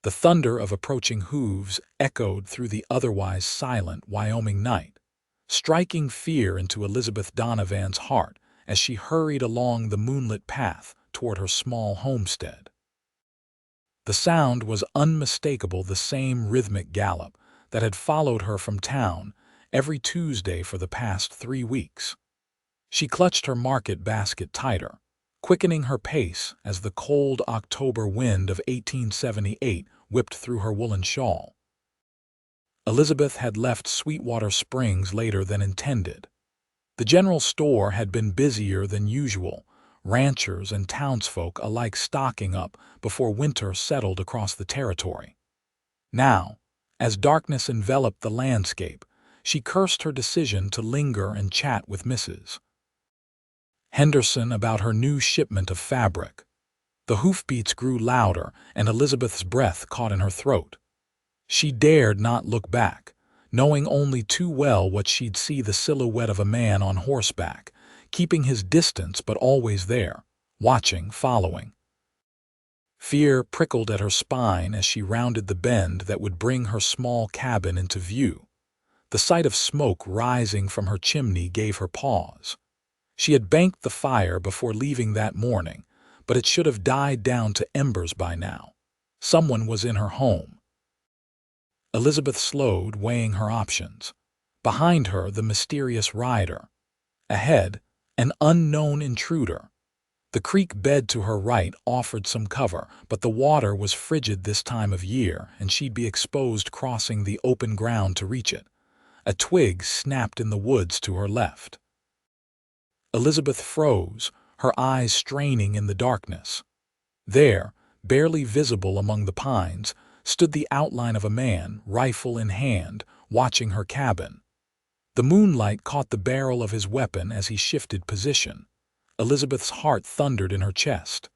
The thunder of approaching hooves echoed through the otherwise silent Wyoming night, striking fear into Elizabeth Donovan's heart as she hurried along the moonlit path toward her small homestead. The sound was unmistakable, the same rhythmic gallop that had followed her from town every Tuesday for the past 3 weeks. She clutched her market basket tighter, quickening her pace as the cold October wind of 1878 whipped through her woolen shawl. Elizabeth had left Sweetwater Springs later than intended. The general store had been busier than usual, ranchers and townsfolk alike stocking up before winter settled across the territory. Now, as darkness enveloped the landscape, she cursed her decision to linger and chat with Mrs. Henderson about her new shipment of fabric. The hoofbeats grew louder, and Elizabeth's breath caught in her throat. She dared not look back, knowing only too well what she'd see: the silhouette of a man on horseback, keeping his distance but always there, watching, following. Fear prickled at her spine as she rounded the bend that would bring her small cabin into view. The sight of smoke rising from her chimney gave her pause. She had banked the fire before leaving that morning, but it should have died down to embers by now. Someone was in her home. Elizabeth slowed, weighing her options. Behind her, the mysterious rider. Ahead, an unknown intruder. The creek bed to her right offered some cover, but the water was frigid this time of year, and she'd be exposed crossing the open ground to reach it. A twig snapped in the woods to her left. Elizabeth froze, her eyes straining in the darkness. There, barely visible among the pines, stood the outline of a man, rifle in hand, watching her cabin. The moonlight caught the barrel of his weapon as he shifted position. Elizabeth's heart thundered in her chest.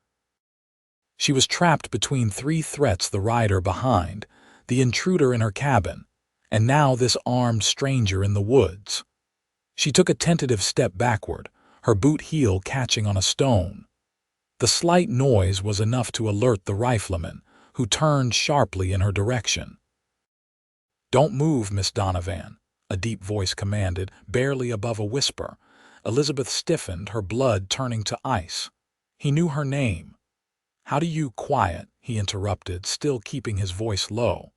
She was trapped between 3 threats: the rider behind, the intruder in her cabin, and now this armed stranger in the woods. She took a tentative step backward, her boot heel catching on a stone. The slight noise was enough to alert the rifleman, who turned sharply in her direction. "Don't move, Miss Donovan," a deep voice commanded, barely above a whisper. Elizabeth stiffened, her blood turning to ice. He knew her name. "How do you—" "Quiet," he interrupted, still keeping his voice low.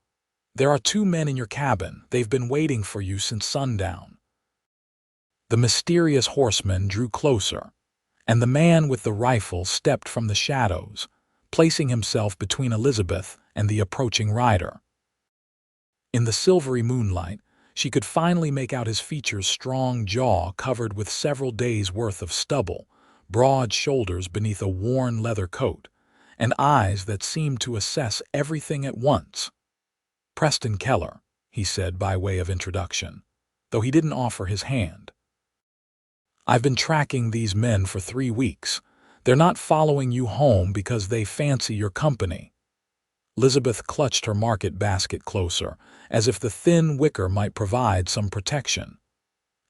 "There are 2 men in your cabin. They've been waiting for you since sundown." The mysterious horseman drew closer, and the man with the rifle stepped from the shadows, placing himself between Elizabeth and the approaching rider. In the silvery moonlight, she could finally make out his features: strong jaw covered with several days' worth of stubble, broad shoulders beneath a worn leather coat, and eyes that seemed to assess everything at once. "Preston Keller," he said by way of introduction, though he didn't offer his hand. "I've been tracking these men for 3 weeks. They're not following you home because they fancy your company." Elizabeth clutched her market basket closer, as if the thin wicker might provide some protection.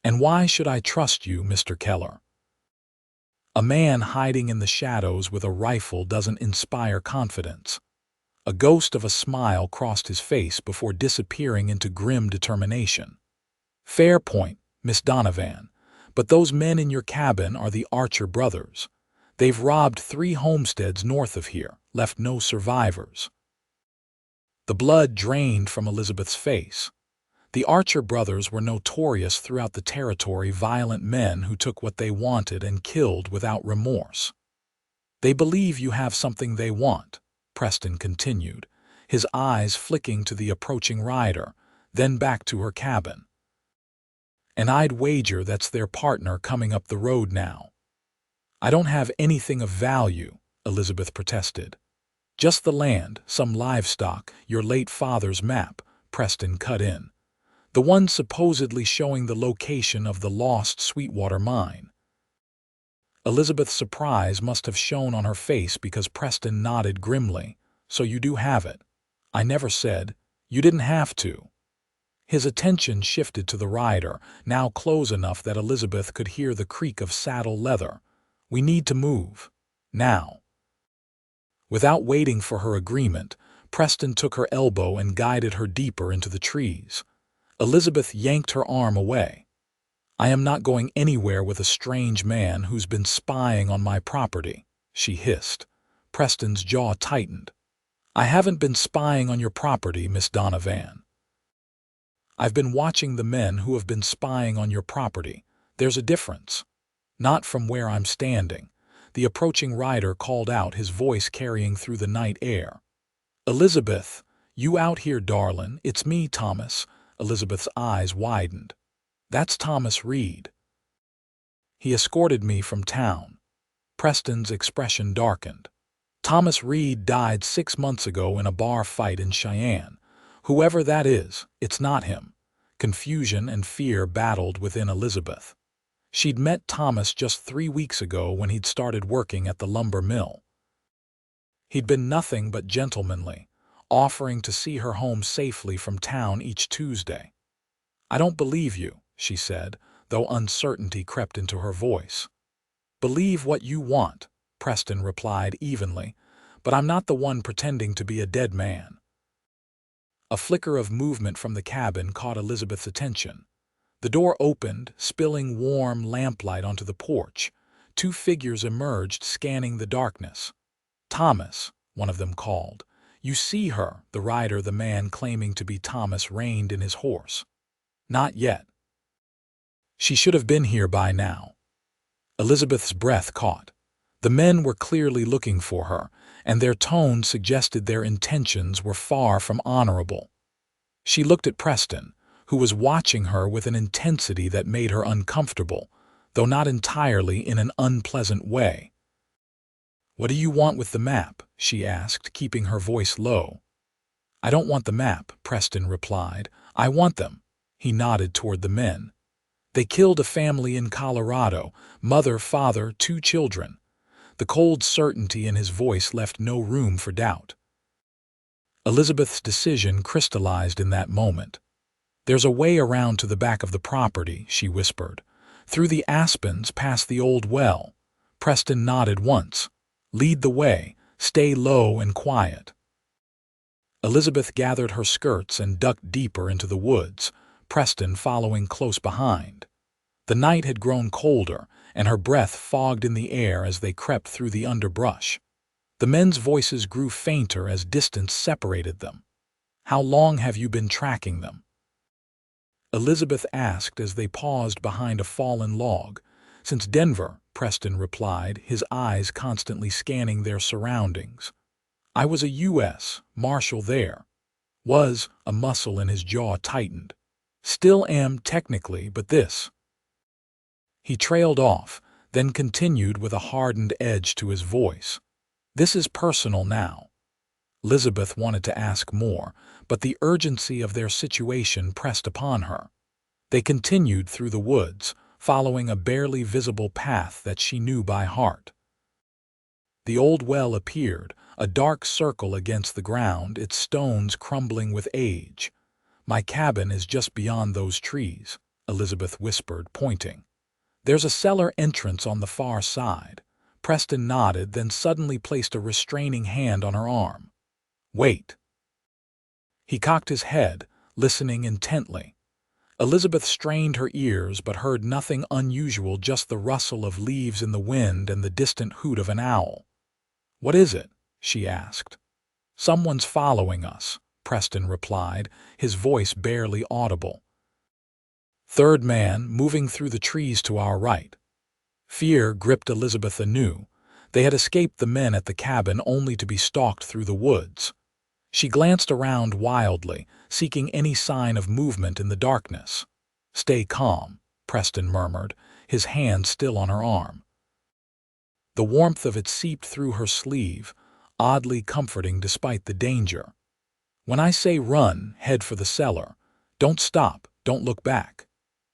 "And why should I trust you, Mr. Keller?" A man hiding in the shadows with a rifle doesn't inspire confidence. A ghost of a smile crossed his face before disappearing into grim determination. "Fair point, Miss Donovan, but those men in your cabin are the Archer brothers. They've robbed 3 homesteads north of here, left no survivors." The blood drained from Elizabeth's face. The Archer brothers were notorious throughout the territory, violent men who took what they wanted and killed without remorse. "They believe you have something they want," Preston continued, his eyes flicking to the approaching rider, then back to her cabin. "And I'd wager that's their partner coming up the road now." "I don't have anything of value," Elizabeth protested. "Just the land, some livestock, your late father's map," Preston cut in. "The one supposedly showing the location of the lost Sweetwater mine." Elizabeth's surprise must have shown on her face because Preston nodded grimly. "So you do have it." "I never said you didn't have to." His attention shifted to the rider, now close enough that Elizabeth could hear the creak of saddle leather. "We need to move. Now." Without waiting for her agreement, Preston took her elbow and guided her deeper into the trees. Elizabeth yanked her arm away. "I am not going anywhere with a strange man who's been spying on my property," she hissed. Preston's jaw tightened. "I haven't been spying on your property, Miss Donovan. I've been watching the men who have been spying on your property. There's a difference." "Not from where I'm standing," the approaching rider called out, his voice carrying through the night air. "Elizabeth, you out here, darlin'? It's me, Thomas." Elizabeth's eyes widened. "That's Thomas Reed. He escorted me from town." Preston's expression darkened. "Thomas Reed died 6 months ago in a bar fight in Cheyenne. Whoever that is, it's not him." Confusion and fear battled within Elizabeth. She'd met Thomas just 3 weeks ago when he'd started working at the lumber mill. He'd been nothing but gentlemanly, offering to see her home safely from town each Tuesday. "I don't believe you," she said, though uncertainty crept into her voice. "Believe what you want," Preston replied evenly, "but I'm not the one pretending to be a dead man." A flicker of movement from the cabin caught Elizabeth's attention. The door opened, spilling warm lamplight onto the porch. 2 figures emerged, scanning the darkness. "Thomas," one of them called. "You see her?" The rider, the man claiming to be Thomas, reined in his horse. "Not yet. She should have been here by now." Elizabeth's breath caught. The men were clearly looking for her, and their tone suggested their intentions were far from honorable. She looked at Preston, who was watching her with an intensity that made her uncomfortable, though not entirely in an unpleasant way. "What do you want with the map?" she asked, keeping her voice low. "I don't want the map," Preston replied. "I want them." He nodded toward the men. "They killed a family in Colorado, mother, father, 2 children. The cold certainty in his voice left no room for doubt. Elizabeth's decision crystallized in that moment. "There's a way around to the back of the property," she whispered. "Through the aspens, past the old well." Preston nodded once. "Lead the way. Stay low and quiet." Elizabeth gathered her skirts and ducked deeper into the woods, Preston following close behind. The night had grown colder, and her breath fogged in the air as they crept through the underbrush. The men's voices grew fainter as distance separated them. "How long have you been tracking them?" Elizabeth asked as they paused behind a fallen log. "Since Denver," Preston replied, his eyes constantly scanning their surroundings. "I was a U.S. Marshal there." "Was," a muscle in his jaw tightened. "Still am, technically, but this." He trailed off, then continued with a hardened edge to his voice. "This is personal now." Elizabeth wanted to ask more, but the urgency of their situation pressed upon her. They continued through the woods, following a barely visible path that she knew by heart. The old well appeared, a dark circle against the ground, its stones crumbling with age. "My cabin is just beyond those trees," Elizabeth whispered, pointing. "There's a cellar entrance on the far side." Preston nodded, then suddenly placed a restraining hand on her arm. "Wait." He cocked his head, listening intently. Elizabeth strained her ears but heard nothing unusual, just the rustle of leaves in the wind and the distant hoot of an owl. "What is it?" she asked. "Someone's following us," Preston replied, his voice barely audible. "Third man, moving through the trees to our right." Fear gripped Elizabeth anew. They had escaped the men at the cabin only to be stalked through the woods. She glanced around wildly, seeking any sign of movement in the darkness. "Stay calm," Preston murmured, his hand still on her arm. The warmth of it seeped through her sleeve, oddly comforting despite the danger. "When I say run, head for the cellar. Don't stop, don't look back."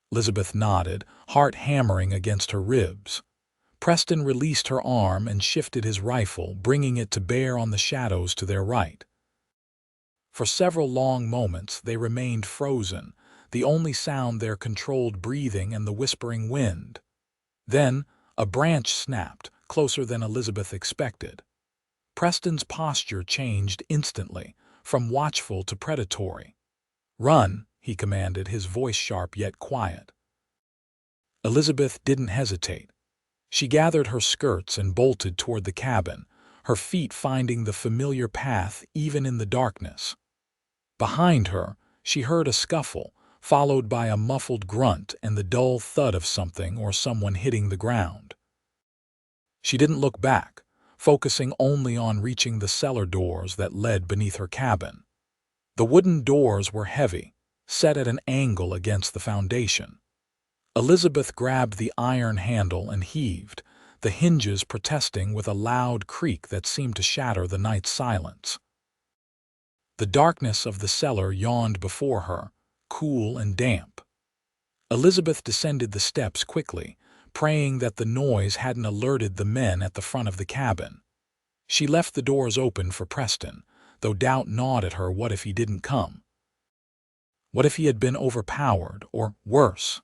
Elizabeth nodded, heart hammering against her ribs. Preston released her arm and shifted his rifle, bringing it to bear on the shadows to their right. For several long moments they remained frozen, the only sound their controlled breathing and the whispering wind. Then a branch snapped, closer than Elizabeth expected. Preston's posture changed instantly, from watchful to predatory. "Run," he commanded, his voice sharp yet quiet. Elizabeth didn't hesitate. She gathered her skirts and bolted toward the cabin, her feet finding the familiar path even in the darkness. Behind her, she heard a scuffle, followed by a muffled grunt and the dull thud of something or someone hitting the ground. She didn't look back, focusing only on reaching the cellar doors that led beneath her cabin. The wooden doors were heavy, set at an angle against the foundation. Elizabeth grabbed the iron handle and heaved, the hinges protesting with a loud creak that seemed to shatter the night's silence. The darkness of the cellar yawned before her, cool and damp. Elizabeth descended the steps quickly, praying that the noise hadn't alerted the men at the front of the cabin. She left the doors open for Preston, though doubt gnawed at her. What if he didn't come? What if he had been overpowered, or worse?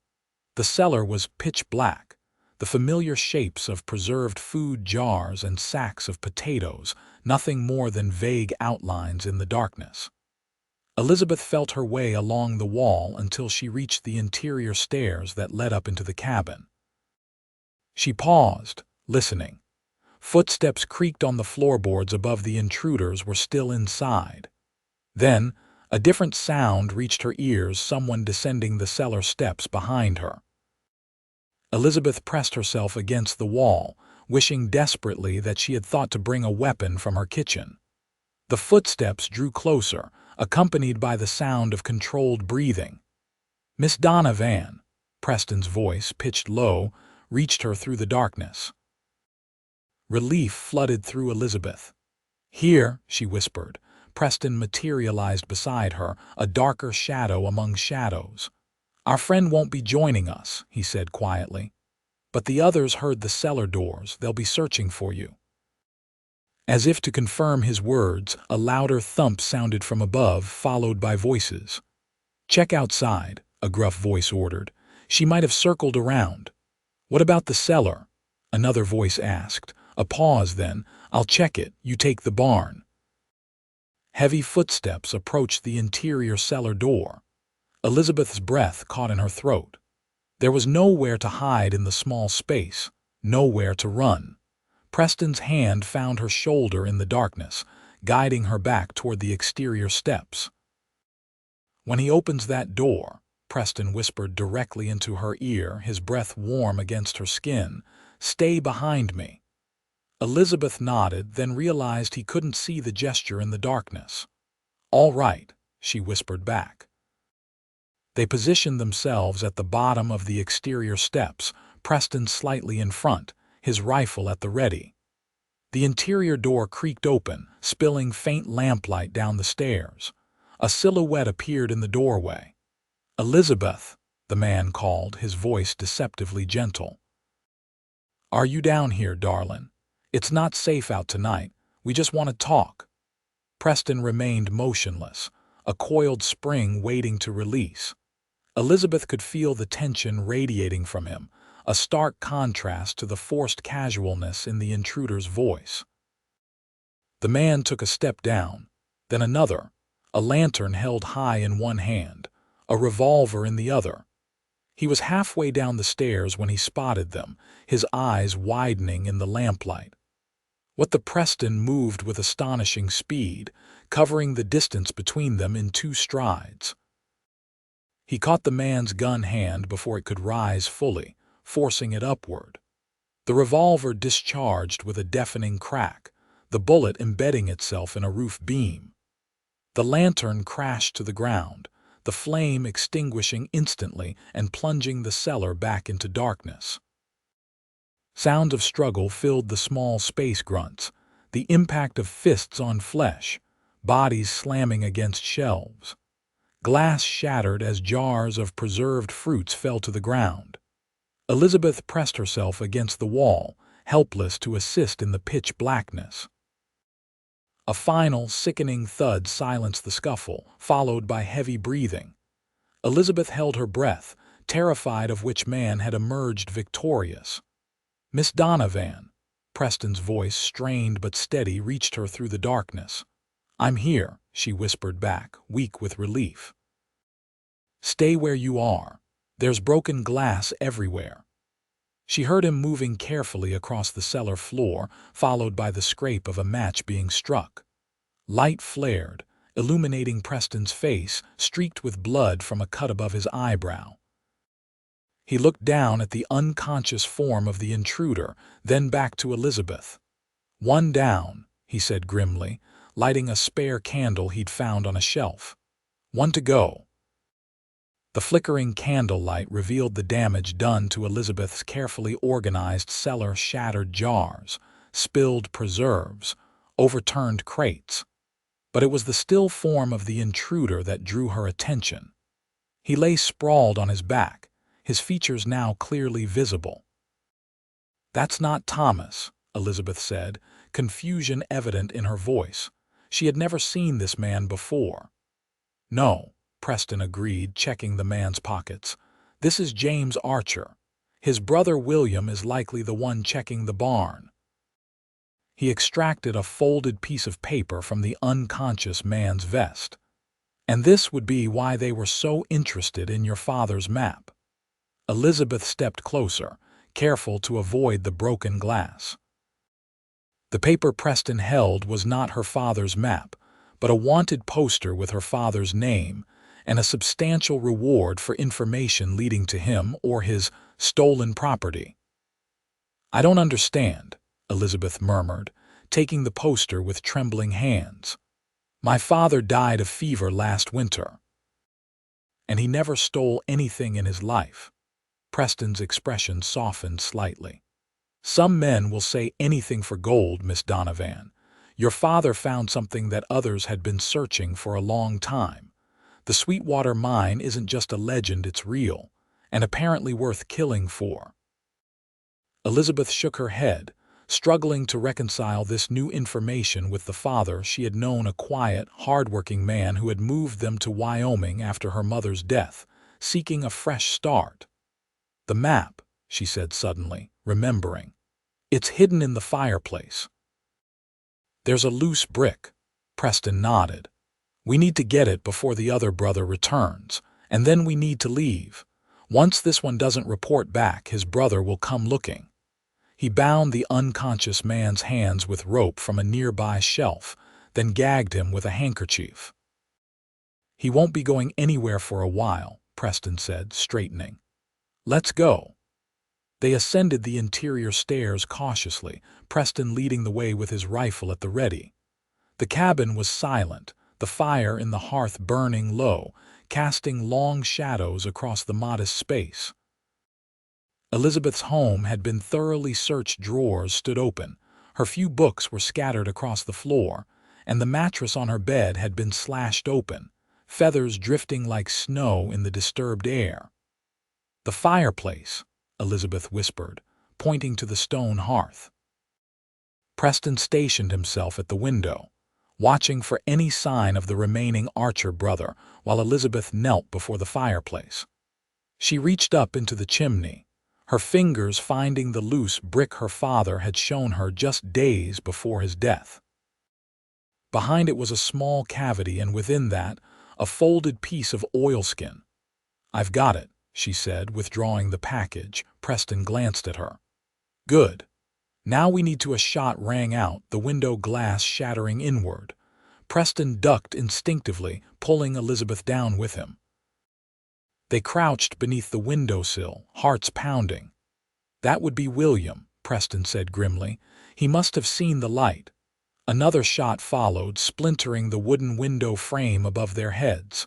The cellar was pitch black, the familiar shapes of preserved food jars and sacks of potatoes, nothing more than vague outlines in the darkness. Elizabeth felt her way along the wall until she reached the interior stairs that led up into the cabin. She paused, listening. Footsteps creaked on the floorboards above. The intruders were still inside. Then, a different sound reached her ears, someone descending the cellar steps behind her. Elizabeth pressed herself against the wall, wishing desperately that she had thought to bring a weapon from her kitchen. The footsteps drew closer, accompanied by the sound of controlled breathing. "Miss Donovan," Preston's voice, pitched low, reached her through the darkness. Relief flooded through Elizabeth. "Here," she whispered. Preston materialized beside her, a darker shadow among shadows. "Our friend won't be joining us," he said quietly. "But the others heard the cellar doors. They'll be searching for you." As if to confirm his words, a louder thump sounded from above, followed by voices. "Check outside," a gruff voice ordered. "She might have circled around." "What about the cellar?" another voice asked. A pause, then, "I'll check it. You take the barn." Heavy footsteps approached the interior cellar door. Elizabeth's breath caught in her throat. There was nowhere to hide in the small space, nowhere to run. Preston's hand found her shoulder in the darkness, guiding her back toward the exterior steps. "When he opens that door," Preston whispered directly into her ear, his breath warm against her skin, "stay behind me." Elizabeth nodded, then realized he couldn't see the gesture in the darkness. "All right," she whispered back. They positioned themselves at the bottom of the exterior steps, Preston slightly in front, his rifle at the ready. The interior door creaked open, spilling faint lamplight down the stairs. A silhouette appeared in the doorway. "Elizabeth," the man called, his voice deceptively gentle. "Are you down here, darling? It's not safe out tonight. We just want to talk." Preston remained motionless, a coiled spring waiting to release. Elizabeth could feel the tension radiating from him, a stark contrast to the forced casualness in the intruder's voice. The man took a step down, then another, a lantern held high in one hand, a revolver in the other. He was halfway down the stairs when he spotted them, his eyes widening in the lamplight. The Preston moved with astonishing speed, covering the distance between them in 2 strides. He caught the man's gun hand before it could rise fully, forcing it upward. The revolver discharged with a deafening crack, the bullet embedding itself in a roof beam. The lantern crashed to the ground, the flame extinguishing instantly and plunging the cellar back into darkness. Sounds of struggle filled the small space. Grunts, the impact of fists on flesh, bodies slamming against shelves. Glass shattered as jars of preserved fruits fell to the ground. Elizabeth pressed herself against the wall, helpless to assist in the pitch blackness. A final, sickening thud silenced the scuffle, followed by heavy breathing. Elizabeth held her breath, terrified of which man had emerged victorious. "Miss Donovan," Preston's voice, strained but steady, reached her through the darkness. "I'm here," she whispered back, weak with relief. "Stay where you are. There's broken glass everywhere." She heard him moving carefully across the cellar floor, followed by the scrape of a match being struck. Light flared, illuminating Preston's face, streaked with blood from a cut above his eyebrow. He looked down at the unconscious form of the intruder, then back to Elizabeth. "One down," he said grimly, lighting a spare candle he'd found on a shelf. "One to go." The flickering candlelight revealed the damage done to Elizabeth's carefully organized cellar: shattered jars, spilled preserves, overturned crates. But it was the still form of the intruder that drew her attention. He lay sprawled on his back, his features now clearly visible. "That's not Thomas," Elizabeth said, confusion evident in her voice. She had never seen this man before. "No," Preston agreed, checking the man's pockets. "This is James Archer. His brother William is likely the one checking the barn." He extracted a folded piece of paper from the unconscious man's vest. "And this would be why they were so interested in your father's map." Elizabeth stepped closer, careful to avoid the broken glass. The paper Preston held was not her father's map, but a wanted poster with her father's name and a substantial reward for information leading to him or his stolen property. "I don't understand," Elizabeth murmured, taking the poster with trembling hands. "My father died of fever last winter. And he never stole anything in his life." Preston's expression softened slightly. "Some men will say anything for gold, Miss Donovan. Your father found something that others had been searching for a long time. The Sweetwater mine isn't just a legend, it's real, and apparently worth killing for." Elizabeth shook her head, struggling to reconcile this new information with the father she had known, a quiet, hard-working man who had moved them to Wyoming after her mother's death, seeking a fresh start. "The map," she said suddenly, remembering. "It's hidden in the fireplace." "There's a loose brick." Preston nodded. "We need to get it before the other brother returns, and then we need to leave. Once this one doesn't report back, his brother will come looking." He bound the unconscious man's hands with rope from a nearby shelf, then gagged him with a handkerchief. "He won't be going anywhere for a while," Preston said, straightening. "Let's go." They ascended the interior stairs cautiously, Preston leading the way with his rifle at the ready. The cabin was silent, the fire in the hearth burning low, casting long shadows across the modest space. Elizabeth's home had been thoroughly searched. Drawers stood open, her few books were scattered across the floor, and the mattress on her bed had been slashed open, feathers drifting like snow in the disturbed air. "The fireplace," Elizabeth whispered, pointing to the stone hearth. Preston stationed himself at the window, watching for any sign of the remaining Archer brother while Elizabeth knelt before the fireplace. She reached up into the chimney, her fingers finding the loose brick her father had shown her just days before his death. Behind it was a small cavity, and within that, a folded piece of oilskin. "I've got it," she said, withdrawing the package. Preston glanced at her. "Good. Now we need to." A shot rang out, the window glass shattering inward. Preston ducked instinctively, pulling Elizabeth down with him. They crouched beneath the windowsill, hearts pounding. "That would be William," Preston said grimly. "He must have seen the light." Another shot followed, splintering the wooden window frame above their heads.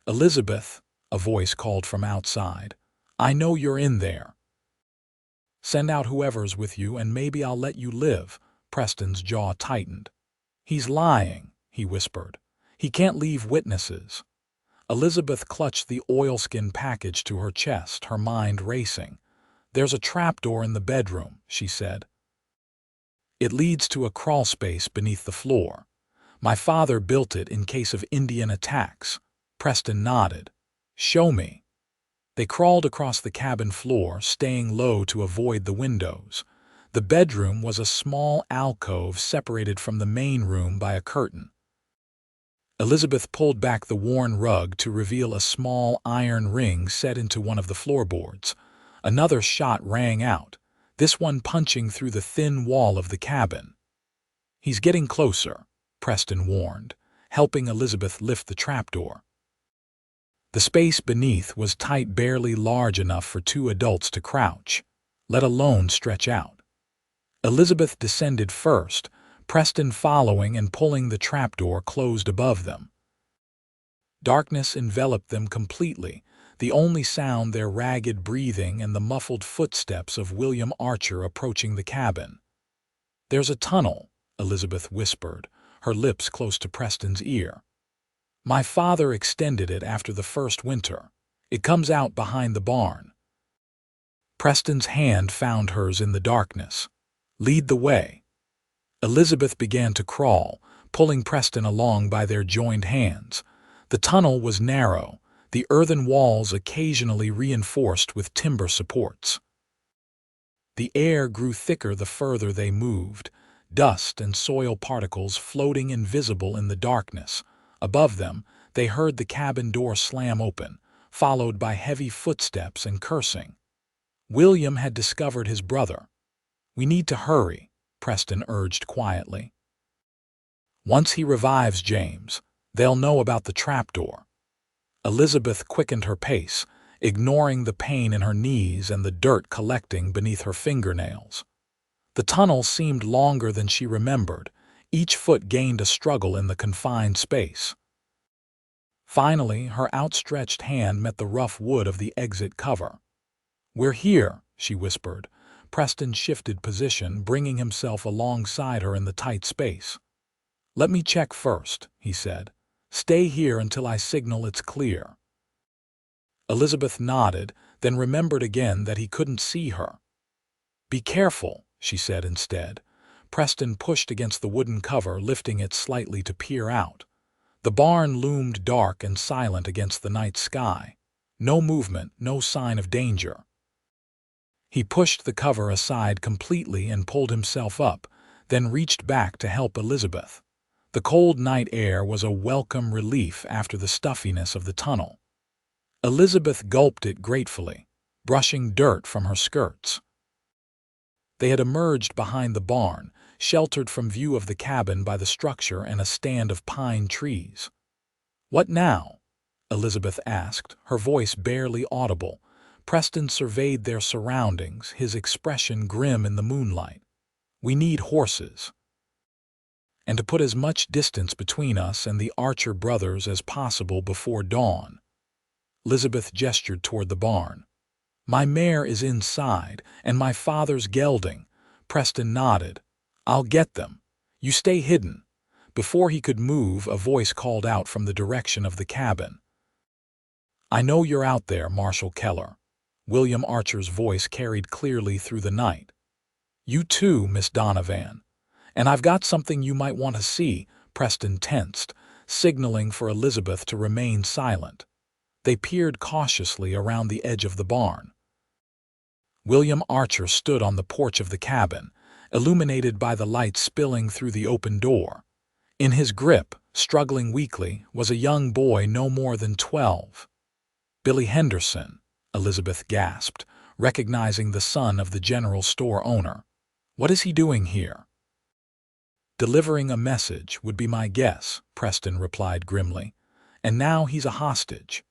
"Elizabeth," a voice called from outside. "I know you're in there. Send out whoever's with you and maybe I'll let you live." Preston's jaw tightened. "He's lying," he whispered. "He can't leave witnesses." Elizabeth clutched the oilskin package to her chest, her mind racing. "There's a trapdoor in the bedroom," she said. "It leads to a crawlspace beneath the floor. My father built it in case of Indian attacks." Preston nodded. "Show me." They crawled across the cabin floor, staying low to avoid the windows. The bedroom was a small alcove separated from the main room by a curtain. Elizabeth pulled back the worn rug to reveal a small iron ring set into one of the floorboards. Another shot rang out, this one punching through the thin wall of the cabin. "He's getting closer," Preston warned, helping Elizabeth lift the trapdoor. The space beneath was tight, barely large enough for two adults to crouch, let alone stretch out. Elizabeth descended first, Preston following and pulling the trapdoor closed above them. Darkness enveloped them completely, the only sound their ragged breathing and the muffled footsteps of William Archer approaching the cabin. "There's a tunnel," Elizabeth whispered, her lips close to Preston's ear. "My father extended it after the first winter. It comes out behind the barn." Preston's hand found hers in the darkness. "Lead the way." Elizabeth began to crawl, pulling Preston along by their joined hands. The tunnel was narrow, the earthen walls occasionally reinforced with timber supports. The air grew thicker the further they moved, dust and soil particles floating invisible in the darkness. Above them, they heard the cabin door slam open, followed by heavy footsteps and cursing. William had discovered his brother. "We need to hurry," Preston urged quietly. "Once he revives James, they'll know about the trapdoor." Elizabeth quickened her pace, ignoring the pain in her knees and the dirt collecting beneath her fingernails. The tunnel seemed longer than she remembered. Each foot gained a struggle in the confined space. Finally, her outstretched hand met the rough wood of the exit cover. "We're here," she whispered. Preston shifted position, bringing himself alongside her in the tight space. "Let me check first," he said. "Stay here until I signal it's clear." Elizabeth nodded, then remembered again that he couldn't see her. "Be careful," she said instead. Preston pushed against the wooden cover, lifting it slightly to peer out. The barn loomed dark and silent against the night sky. No movement, no sign of danger. He pushed the cover aside completely and pulled himself up, then reached back to help Elizabeth. The cold night air was a welcome relief after the stuffiness of the tunnel. Elizabeth gulped it gratefully, brushing dirt from her skirts. They had emerged behind the barn, sheltered from view of the cabin by the structure and a stand of pine trees. "What now?" Elizabeth asked, her voice barely audible. Preston surveyed their surroundings, his expression grim in the moonlight. "We need horses. And to put as much distance between us and the Archer brothers as possible before dawn." Elizabeth gestured toward the barn. "My mare is inside, and my father's gelding." Preston nodded. "I'll get them. You stay hidden." Before he could move, a voice called out from the direction of the cabin. "I know you're out there, Marshal Keller." William Archer's voice carried clearly through the night. "You too, Miss Donovan. And I've got something you might want to see." Preston tensed, signaling for Elizabeth to remain silent. They peered cautiously around the edge of the barn. William Archer stood on the porch of the cabin, illuminated by the light spilling through the open door. In his grip, struggling weakly, was a young boy no more than 12. "Billy Henderson," Elizabeth gasped, recognizing the son of the general store owner. "What is he doing here?" "Delivering a message would be my guess," Preston replied grimly. "And now he's a hostage."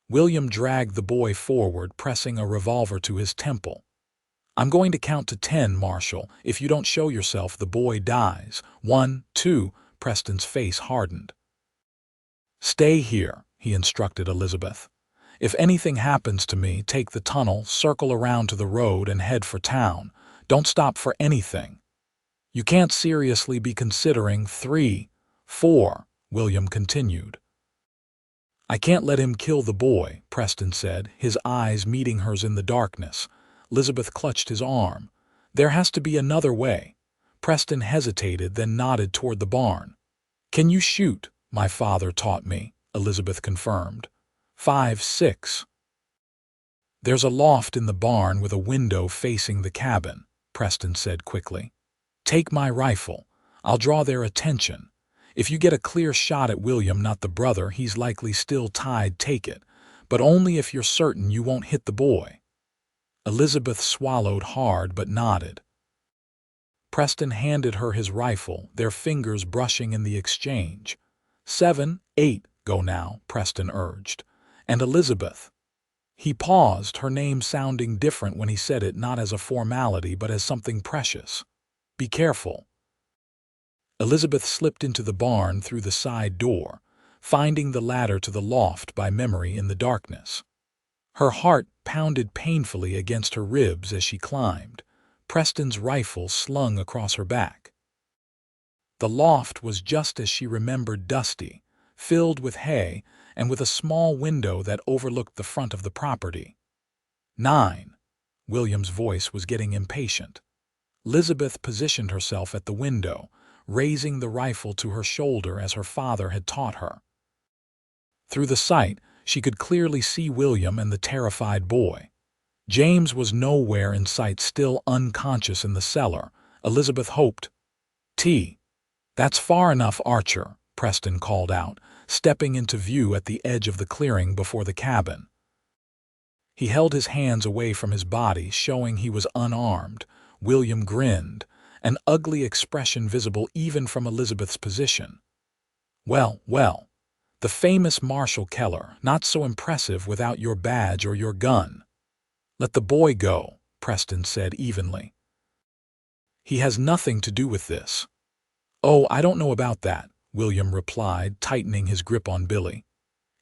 William dragged the boy forward, pressing a revolver to his temple. "I'm going to count to 10, Marshal. If you don't show yourself, the boy dies. 1, 2, Preston's face hardened. "Stay here," he instructed Elizabeth. "If anything happens to me, take the tunnel, circle around to the road, and head for town. Don't stop for anything. You can't seriously be considering 3, 4, William continued. "I can't let him kill the boy," Preston said, his eyes meeting hers in the darkness. Elizabeth clutched his arm. "There has to be another way." Preston hesitated, then nodded toward the barn. "Can you shoot?" "My father taught me," Elizabeth confirmed. 5, 6. "There's a loft in the barn with a window facing the cabin," Preston said quickly. "Take my rifle. I'll draw their attention. If you get a clear shot at William, not the brother, he's likely still tied, take it. But only if you're certain you won't hit the boy." Elizabeth swallowed hard but nodded. Preston handed her his rifle, their fingers brushing in the exchange. 7, 8, go now, Preston urged. "And Elizabeth." He paused, her name sounding different when he said it, not as a formality but as something precious. "Be careful." Elizabeth slipped into the barn through the side door, finding the ladder to the loft by memory in the darkness. Her heart pounded painfully against her ribs as she climbed, Preston's rifle slung across her back. The loft was just as she remembered, dusty, filled with hay, and with a small window that overlooked the front of the property. 9. William's voice was getting impatient. Elizabeth positioned herself at the window, raising the rifle to her shoulder as her father had taught her. Through the sight, she could clearly see William and the terrified boy. James was nowhere in sight, still unconscious in the cellar. Elizabeth hoped. "That's far enough, Archer," Preston called out, stepping into view at the edge of the clearing before the cabin. He held his hands away from his body, showing he was unarmed. William grinned, an ugly expression visible even from Elizabeth's position. Well, the famous Marshal Keller, not so impressive without your badge or your gun." "Let the boy go," Preston said evenly. "He has nothing to do with this." "Oh, I don't know about that," William replied, tightening his grip on Billy.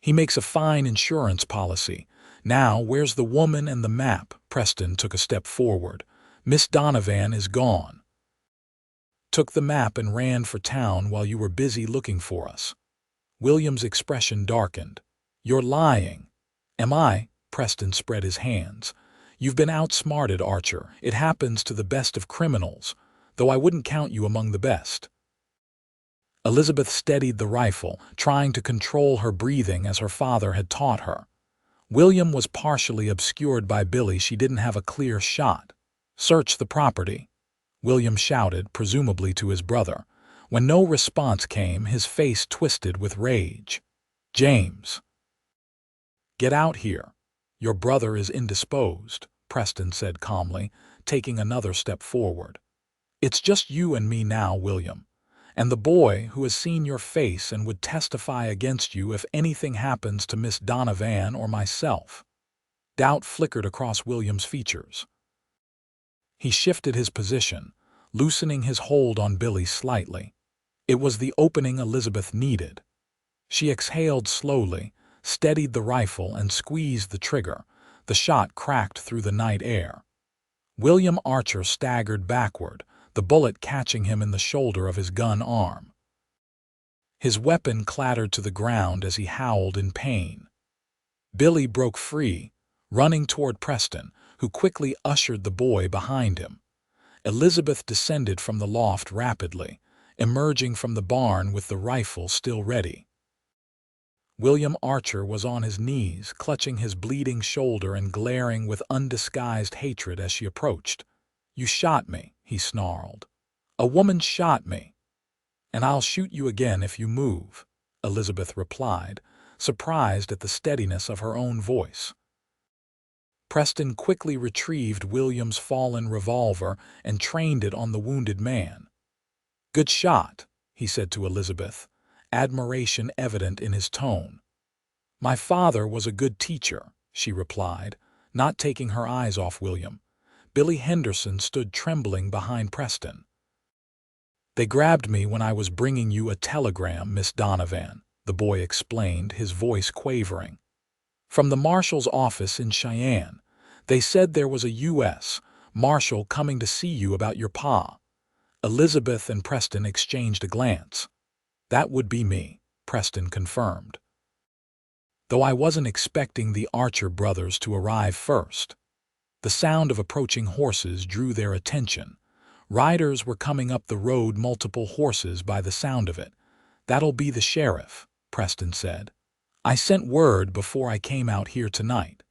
"He makes a fine insurance policy. Now, where's the woman and the map?" Preston took a step forward. "Miss Donovan is gone. Took the map and ran for town while you were busy looking for us." William's expression darkened. "You're lying." "Am I?" Preston spread his hands. "You've been outsmarted, Archer. It happens to the best of criminals, though I wouldn't count you among the best." Elizabeth steadied the rifle, trying to control her breathing as her father had taught her. William was partially obscured by Billy. She didn't have a clear shot. "Search the property," William shouted, presumably to his brother. When no response came, his face twisted with rage. "James, get out here. Your brother is indisposed," Preston said calmly, taking another step forward. "It's just you and me now, William, and the boy who has seen your face and would testify against you if anything happens to Miss Donovan or myself." Doubt flickered across William's features. He shifted his position, loosening his hold on Billy slightly. It was the opening Elizabeth needed. She exhaled slowly, steadied the rifle, and squeezed the trigger. The shot cracked through the night air. William Archer staggered backward, the bullet catching him in the shoulder of his gun arm. His weapon clattered to the ground as he howled in pain. Billy broke free, running toward Preston, who quickly ushered the boy behind him. Elizabeth descended from the loft rapidly, emerging from the barn with the rifle still ready. William Archer was on his knees, clutching his bleeding shoulder and glaring with undisguised hatred as she approached. "You shot me," he snarled. "A woman shot me." "And I'll shoot you again if you move," Elizabeth replied, surprised at the steadiness of her own voice. Preston quickly retrieved William's fallen revolver and trained it on the wounded man. "Good shot," he said to Elizabeth, admiration evident in his tone. "My father was a good teacher," she replied, not taking her eyes off William. Billy Henderson stood trembling behind Preston. "They grabbed me when I was bringing you a telegram, Miss Donovan," the boy explained, his voice quavering. "From the marshal's office in Cheyenne. They said there was a U.S. Marshal coming to see you about your pa." Elizabeth and Preston exchanged a glance. "That would be me," Preston confirmed. "Though I wasn't expecting the Archer brothers to arrive first." The sound of approaching horses drew their attention. Riders were coming up the road, multiple horses by the sound of it. "That'll be the sheriff," Preston said. "I sent word before I came out here tonight."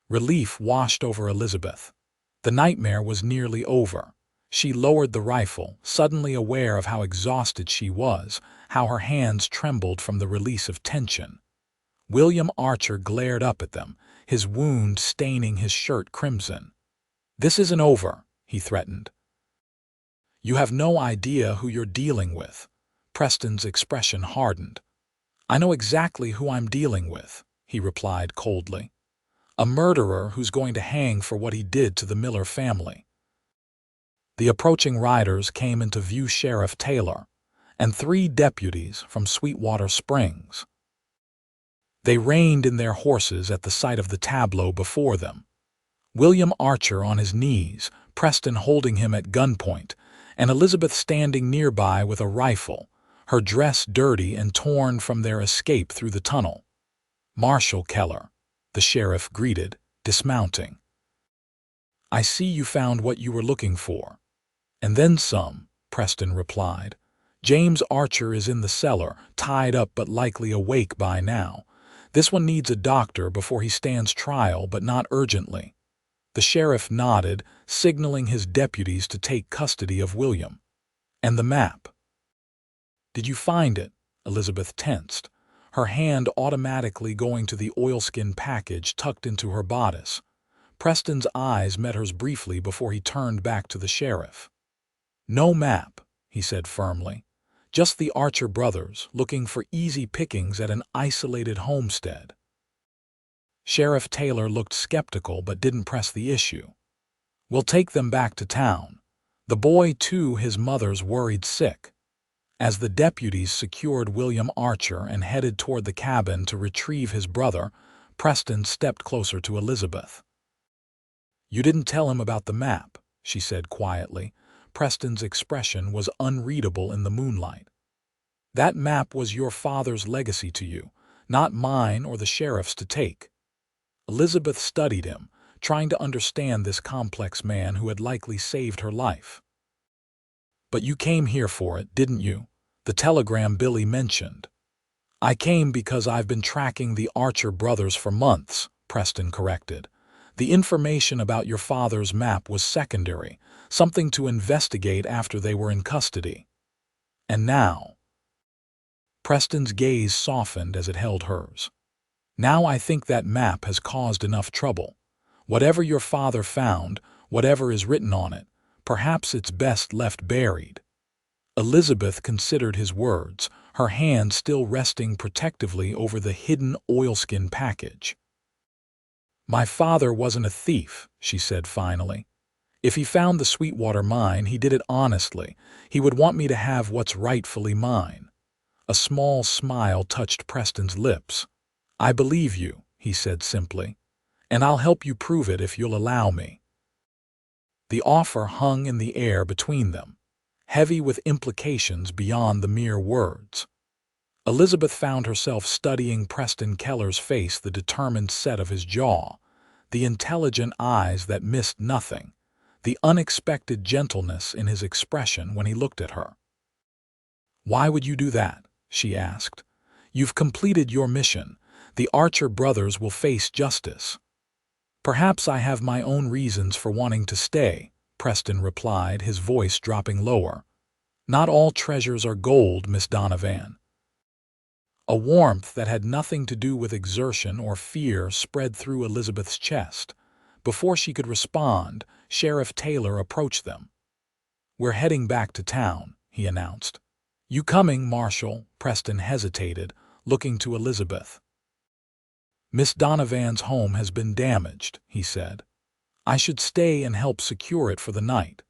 Relief washed over Elizabeth. The nightmare was nearly over. She lowered the rifle, suddenly aware of how exhausted she was, how her hands trembled from the release of tension. William Archer glared up at them, his wound staining his shirt crimson. "This isn't over," he threatened. "You have no idea who you're dealing with." Preston's expression hardened. "I know exactly who I'm dealing with," he replied coldly. "A murderer who's going to hang for what he did to the Miller family." The approaching riders came into view: Sheriff Taylor and 3 deputies from Sweetwater Springs. They reined in their horses at the sight of the tableau before them. William Archer on his knees, Preston holding him at gunpoint, and Elizabeth standing nearby with a rifle, her dress dirty and torn from their escape through the tunnel. "Marshal Keller," the sheriff greeted, dismounting. "I see you found what you were looking for." "And then some," Preston replied. "James Archer is in the cellar, tied up but likely awake by now. This one needs a doctor before he stands trial, but not urgently." The sheriff nodded, signaling his deputies to take custody of William. "And the map?" "Did you find it?" Elizabeth tensed, her hand automatically going to the oilskin package tucked into her bodice. Preston's eyes met hers briefly before he turned back to the sheriff. "No map," he said firmly. "Just the Archer brothers looking for easy pickings at an isolated homestead." Sheriff Taylor looked skeptical but didn't press the issue. "We'll take them back to town. The boy, too, his mother's worried sick." As the deputies secured William Archer and headed toward the cabin to retrieve his brother, Preston stepped closer to Elizabeth. "You didn't tell him about the map," she said quietly. Preston's expression was unreadable in the moonlight. "That map was your father's legacy to you, not mine or the sheriff's to take." Elizabeth studied him, trying to understand this complex man who had likely saved her life. "But you came here for it, didn't you? The telegram Billy mentioned." "I came because I've been tracking the Archer brothers for months," Preston corrected. "The information about your father's map was secondary, something to investigate after they were in custody." "And now?" Preston's gaze softened as it held hers. "Now I think that map has caused enough trouble. Whatever your father found, whatever is written on it, perhaps it's best left buried." Elizabeth considered his words, her hand still resting protectively over the hidden oilskin package. "My father wasn't a thief," she said finally. "If he found the Sweetwater mine, he did it honestly. He would want me to have what's rightfully mine." A small smile touched Preston's lips. "I believe you," he said simply, "and I'll help you prove it if you'll allow me." The offer hung in the air between them, heavy with implications beyond the mere words. Elizabeth found herself studying Preston Keller's face, the determined set of his jaw, the intelligent eyes that missed nothing, the unexpected gentleness in his expression when he looked at her. "Why would you do that?" she asked. "You've completed your mission. The Archer brothers will face justice." "Perhaps I have my own reasons for wanting to stay," Preston replied, his voice dropping lower. "Not all treasures are gold, Miss Donovan." A warmth that had nothing to do with exertion or fear spread through Elizabeth's chest. Before she could respond, Sheriff Taylor approached them. "We're heading back to town," he announced. "You coming, Marshal?" Preston hesitated, looking to Elizabeth. "Miss Donovan's home has been damaged," he said. "I should stay and help secure it for the night."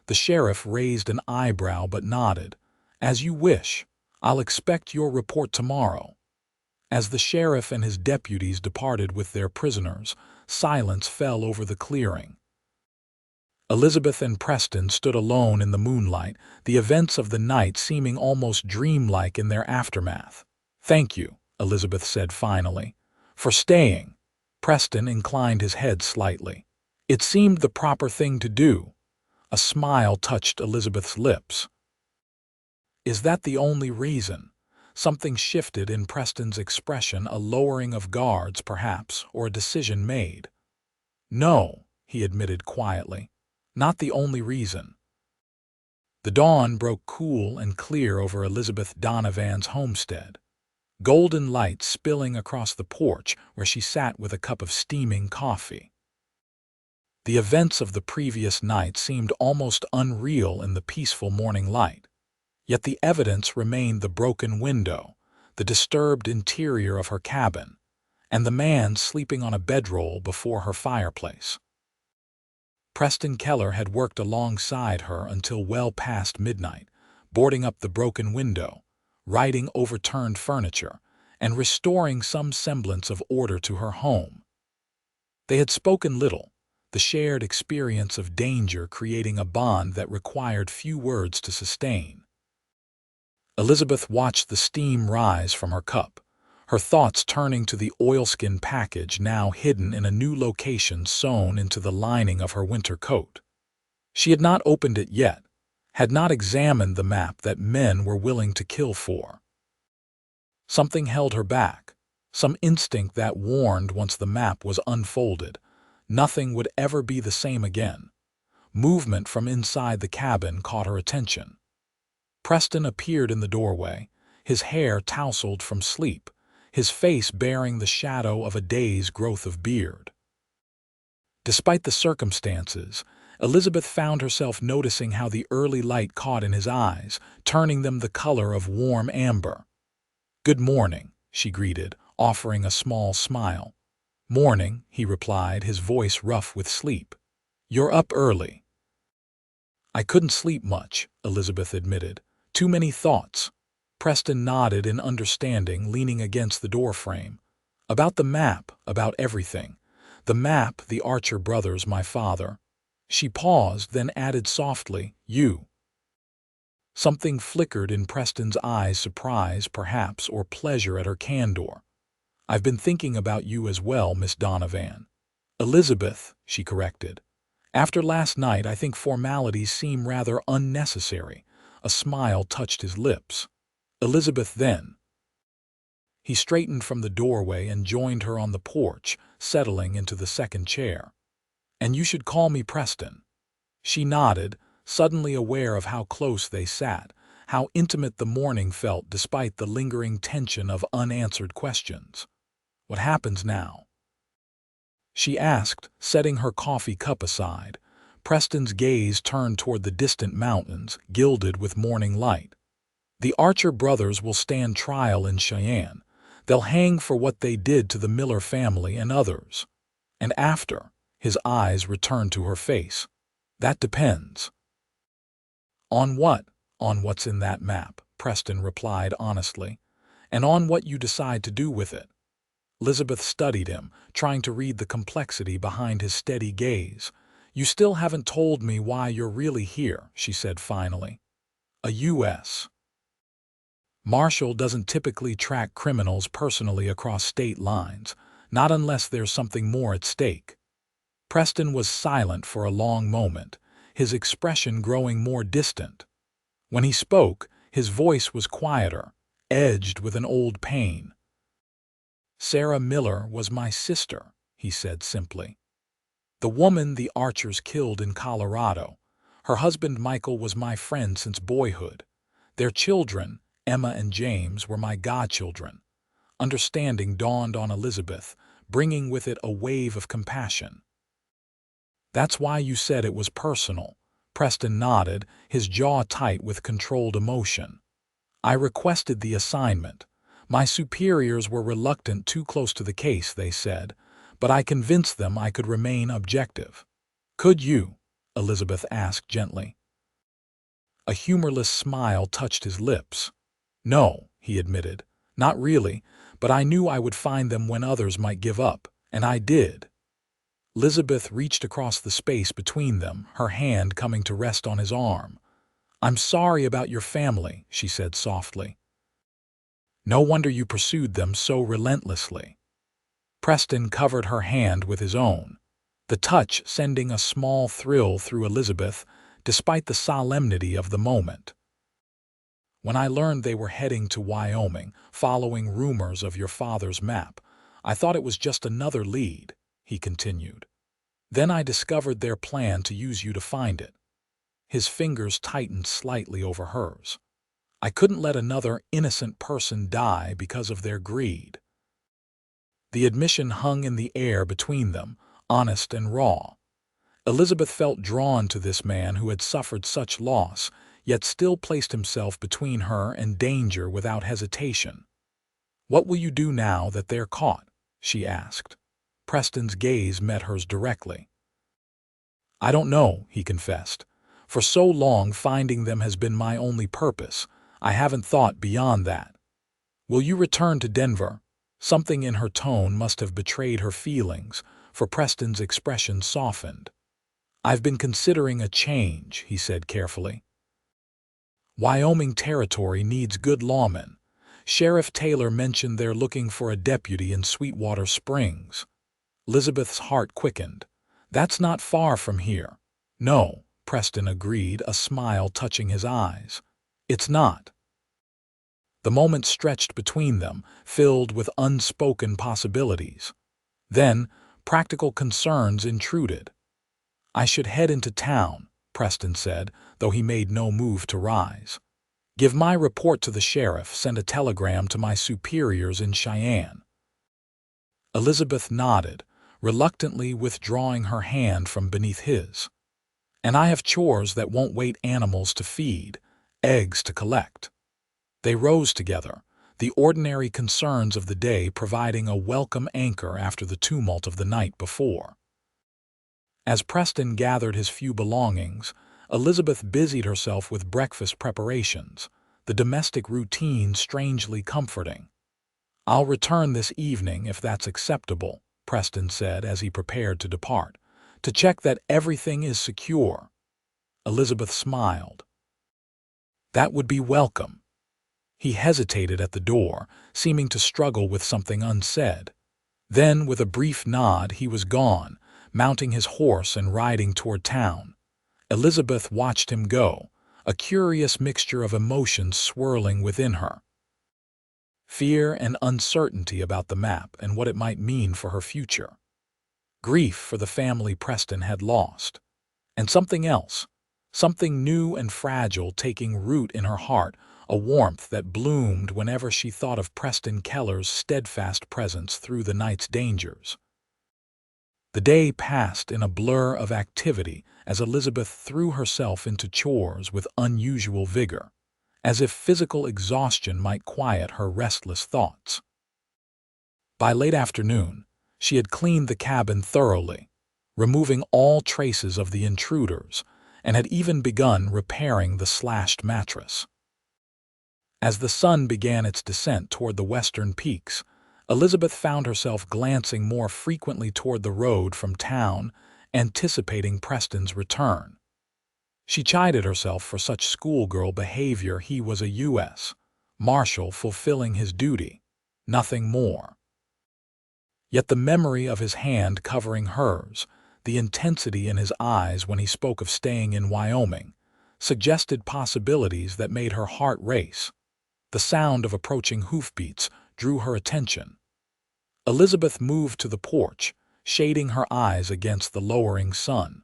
The sheriff raised an eyebrow but nodded. "As you wish. I'll expect your report tomorrow." As the sheriff and his deputies departed with their prisoners, silence fell over the clearing. Elizabeth and Preston stood alone in the moonlight, the events of the night seeming almost dreamlike in their aftermath. "Thank you," Elizabeth said finally, "for staying." Preston inclined his head slightly. "It seemed the proper thing to do." A smile touched Elizabeth's lips. "Is that the only reason?" Something shifted in Preston's expression, a lowering of guards, perhaps, or a decision made. "No," he admitted quietly. "Not the only reason. The dawn broke cool and clear over Elizabeth Donovan's homestead, golden light spilling across the porch where she sat with a cup of steaming coffee. The events of the previous night seemed almost unreal in the peaceful morning light, yet the evidence remained: the broken window, the disturbed interior of her cabin, and the man sleeping on a bedroll before her fireplace. Preston Keller had worked alongside her until well past midnight, boarding up the broken window, righting overturned furniture, and restoring some semblance of order to her home. They had spoken little, the shared experience of danger creating a bond that required few words to sustain. Elizabeth watched the steam rise from her cup, her thoughts turning to the oilskin package now hidden in a new location sewn into the lining of her winter coat. She had not opened it yet, had not examined the map that men were willing to kill for. Something held her back, some instinct that warned once the map was unfolded, nothing would ever be the same again. Movement from inside the cabin caught her attention. Preston appeared in the doorway, his hair tousled from sleep, his face bearing the shadow of a day's growth of beard. Despite the circumstances, Elizabeth found herself noticing how the early light caught in his eyes, turning them the color of warm amber. "Good morning," she greeted, offering a small smile. "Morning," he replied, his voice rough with sleep. "You're up early." "I couldn't sleep much," Elizabeth admitted. "Too many thoughts." Preston nodded in understanding, leaning against the doorframe. "About the map, about everything. The map, the Archer brothers, my father." She paused, then added softly, "You." Something flickered in Preston's eyes, surprise, perhaps, or pleasure at her candor. "I've been thinking about you as well, Miss Donovan." "Elizabeth," she corrected. "After last night, I think formalities seem rather unnecessary." A smile touched his lips. "Elizabeth, then." He straightened from the doorway and joined her on the porch, settling into the second chair. "And you should call me Preston." She nodded, suddenly aware of how close they sat, how intimate the morning felt despite the lingering tension of unanswered questions. "What happens now?" she asked, setting her coffee cup aside. Preston's gaze turned toward the distant mountains, gilded with morning light. "The Archer brothers will stand trial in Cheyenne. They'll hang for what they did to the Miller family and others. And after," his eyes returned to her face, "that depends." "On what?" "On what's in that map," Preston replied honestly, "and on what you decide to do with it." Elizabeth studied him, trying to read the complexity behind his steady gaze. "You still haven't told me why you're really here," she said finally. "A U.S. Marshal doesn't typically track criminals personally across state lines, not unless there's something more at stake." Preston was silent for a long moment, his expression growing more distant. When he spoke, his voice was quieter, edged with an old pain. "Sarah Miller was my sister," he said simply. "The woman the Archers killed in Colorado. Her husband Michael was my friend since boyhood. Their children, Emma and James, were my godchildren." Understanding dawned on Elizabeth, bringing with it a wave of compassion. "That's why you said it was personal." Preston nodded, his jaw tight with controlled emotion. "I requested the assignment. My superiors were reluctant, too close to the case, they said, but I convinced them I could remain objective." "Could you?" Elizabeth asked gently. A humorless smile touched his lips. "No," he admitted, "not really, but I knew I would find them when others might give up, and I did." Elizabeth reached across the space between them, her hand coming to rest on his arm. "I'm sorry about your family," she said softly. "No wonder you pursued them so relentlessly." Preston covered her hand with his own, the touch sending a small thrill through Elizabeth, despite the solemnity of the moment. "When I learned they were heading to Wyoming, following rumors of your father's map, I thought it was just another lead," he continued. "Then I discovered their plan to use you to find it." His fingers tightened slightly over hers. "I couldn't let another innocent person die because of their greed." The admission hung in the air between them, honest and raw. Elizabeth felt drawn to this man who had suffered such loss, yet still placed himself between her and danger without hesitation. "What will you do now that they're caught?" she asked. Preston's gaze met hers directly. "I don't know," he confessed. "For so long finding them has been my only purpose. I haven't thought beyond that." "Will you return to Denver?" Something in her tone must have betrayed her feelings, for Preston's expression softened. "I've been considering a change," he said carefully. "Wyoming territory needs good lawmen. Sheriff Taylor mentioned they're looking for a deputy in Sweetwater Springs." Elizabeth's heart quickened. "That's not far from here." "No," Preston agreed, a smile touching his eyes. "It's not." The moment stretched between them, filled with unspoken possibilities. Then, practical concerns intruded. "I should head into town," Preston said, though he made no move to rise. "Give my report to the sheriff, send a telegram to my superiors in Cheyenne." Elizabeth nodded, reluctantly withdrawing her hand from beneath his. "And I have chores that won't wait, animals to feed, eggs to collect." They rose together, the ordinary concerns of the day providing a welcome anchor after the tumult of the night before. As Preston gathered his few belongings, Elizabeth busied herself with breakfast preparations, the domestic routine strangely comforting. "I'll return this evening if that's acceptable," Preston said as he prepared to depart, "to check that everything is secure." Elizabeth smiled. "That would be welcome." He hesitated at the door, seeming to struggle with something unsaid. Then, with a brief nod, he was gone, mounting his horse and riding toward town. Elizabeth watched him go, a curious mixture of emotions swirling within her. Fear and uncertainty about the map and what it might mean for her future. Grief for the family Preston had lost. And something else, something new and fragile taking root in her heart, a warmth that bloomed whenever she thought of Preston Keller's steadfast presence through the night's dangers. The day passed in a blur of activity as Elizabeth threw herself into chores with unusual vigor, as if physical exhaustion might quiet her restless thoughts. By late afternoon, she had cleaned the cabin thoroughly, removing all traces of the intruders, and had even begun repairing the slashed mattress. As the sun began its descent toward the western peaks, Elizabeth found herself glancing more frequently toward the road from town, anticipating Preston's return. She chided herself for such schoolgirl behavior. He was a U.S. Marshal fulfilling his duty, nothing more. Yet the memory of his hand covering hers, the intensity in his eyes when he spoke of staying in Wyoming, suggested possibilities that made her heart race. The sound of approaching hoofbeats drew her attention. Elizabeth moved to the porch, shading her eyes against the lowering sun.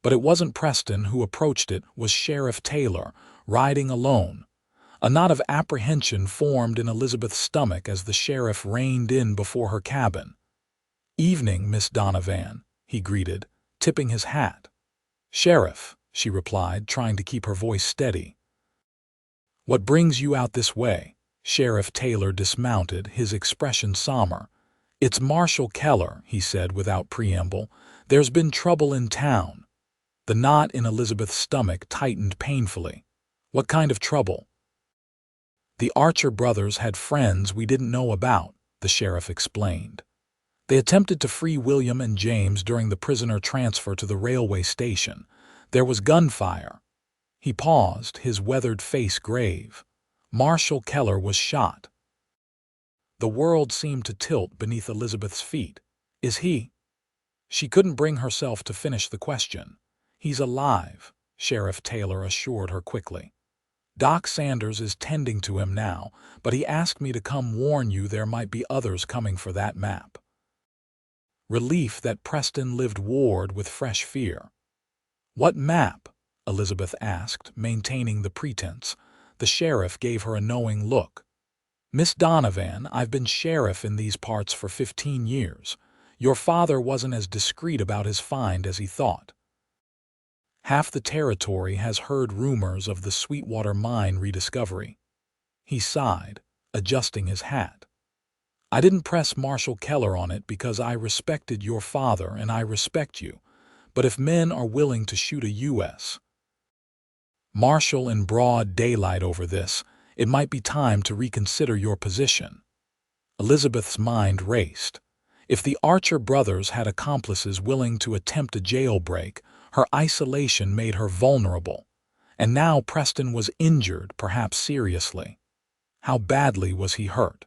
But it wasn't Preston who approached, it was Sheriff Taylor, riding alone. A knot of apprehension formed in Elizabeth's stomach as the sheriff reined in before her cabin. "Evening, Miss Donovan," he greeted, tipping his hat. "Sheriff," she replied, trying to keep her voice steady. "What brings you out this way?" Sheriff Taylor dismounted, his expression somber. "It's Marshal Keller," he said without preamble. "There's been trouble in town." The knot in Elizabeth's stomach tightened painfully. "What kind of trouble?" "The Archer brothers had friends we didn't know about," the sheriff explained. "They attempted to free William and James during the prisoner transfer to the railway station. There was gunfire." He paused, his weathered face grave. "Marshal Keller was shot." The world seemed to tilt beneath Elizabeth's feet. "Is he?" She couldn't bring herself to finish the question. "He's alive," Sheriff Taylor assured her quickly. "Doc Sanders is tending to him now, but he asked me to come warn you there might be others coming for that map." Relief that Preston lived warred with fresh fear. "What map?" Elizabeth asked, maintaining the pretense. The sheriff gave her a knowing look. Miss Donovan, I've been sheriff in these parts for 15 years. Your father wasn't as discreet about his find as he thought. Half the territory has heard rumors of the Sweetwater mine rediscovery. He sighed, adjusting his hat. I didn't press Marshal Keller on it because I respected your father and I respect you. But if men are willing to shoot a U.S. Marshal in broad daylight over this, it might be time to reconsider your position. Elizabeth's mind raced. If the Archer brothers had accomplices willing to attempt a jailbreak, her isolation made her vulnerable. And now Preston was injured, perhaps seriously. How badly was he hurt?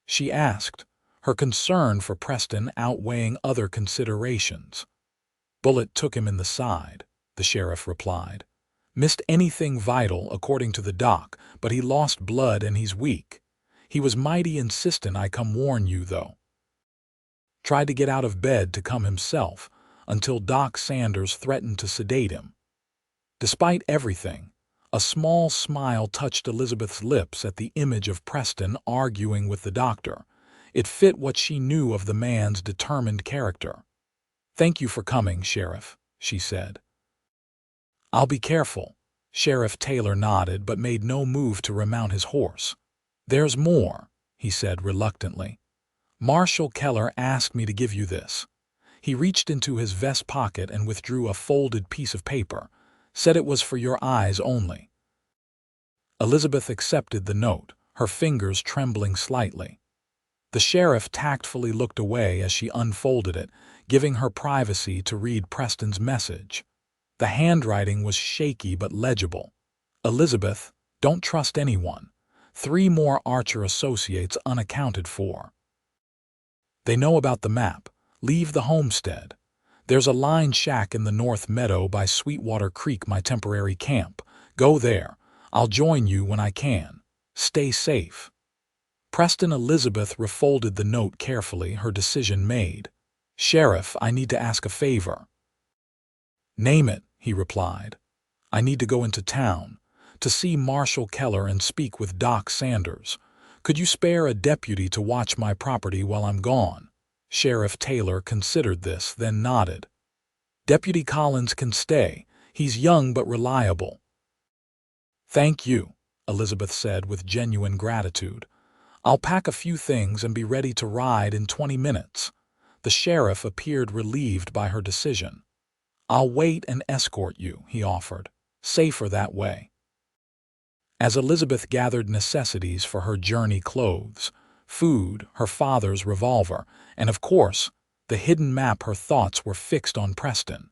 She asked, her concern for Preston outweighing other considerations. Bullet took him in the side, the sheriff replied. Missed anything vital according to the doc, but he lost blood and he's weak. He was mighty insistent I come warn you, though. Tried to get out of bed to come himself, until Doc Sanders threatened to sedate him. Despite everything, a small smile touched Elizabeth's lips at the image of Preston arguing with the doctor. It fit what she knew of the man's determined character. Thank you for coming, Sheriff, she said. I'll be careful. Sheriff Taylor nodded but made no move to remount his horse. There's more, he said reluctantly. Marshal Keller asked me to give you this. He reached into his vest pocket and withdrew a folded piece of paper, said it was for your eyes only. Elizabeth accepted the note, her fingers trembling slightly. The sheriff tactfully looked away as she unfolded it, giving her privacy to read Preston's message. The handwriting was shaky but legible. Elizabeth, don't trust anyone. 3 more Archer associates unaccounted for. They know about the map. Leave the homestead. There's a line shack in the North Meadow by Sweetwater Creek, my temporary camp. Go there. I'll join you when I can. Stay safe. Preston Elizabeth refolded the note carefully, her decision made. Sheriff, I need to ask a favor. Name it, he replied. I need to go into town, to see Marshal Keller and speak with Doc Sanders. Could you spare a deputy to watch my property while I'm gone? Sheriff Taylor considered this, then nodded. Deputy Collins can stay. He's young but reliable. Thank you, Elizabeth said with genuine gratitude. I'll pack a few things and be ready to ride in 20 minutes. The sheriff appeared relieved by her decision. I'll wait and escort you, he offered. Safer that way. As Elizabeth gathered necessities for her journey, clothes, food, her father's revolver, and of course, the hidden map, her thoughts were fixed on Preston.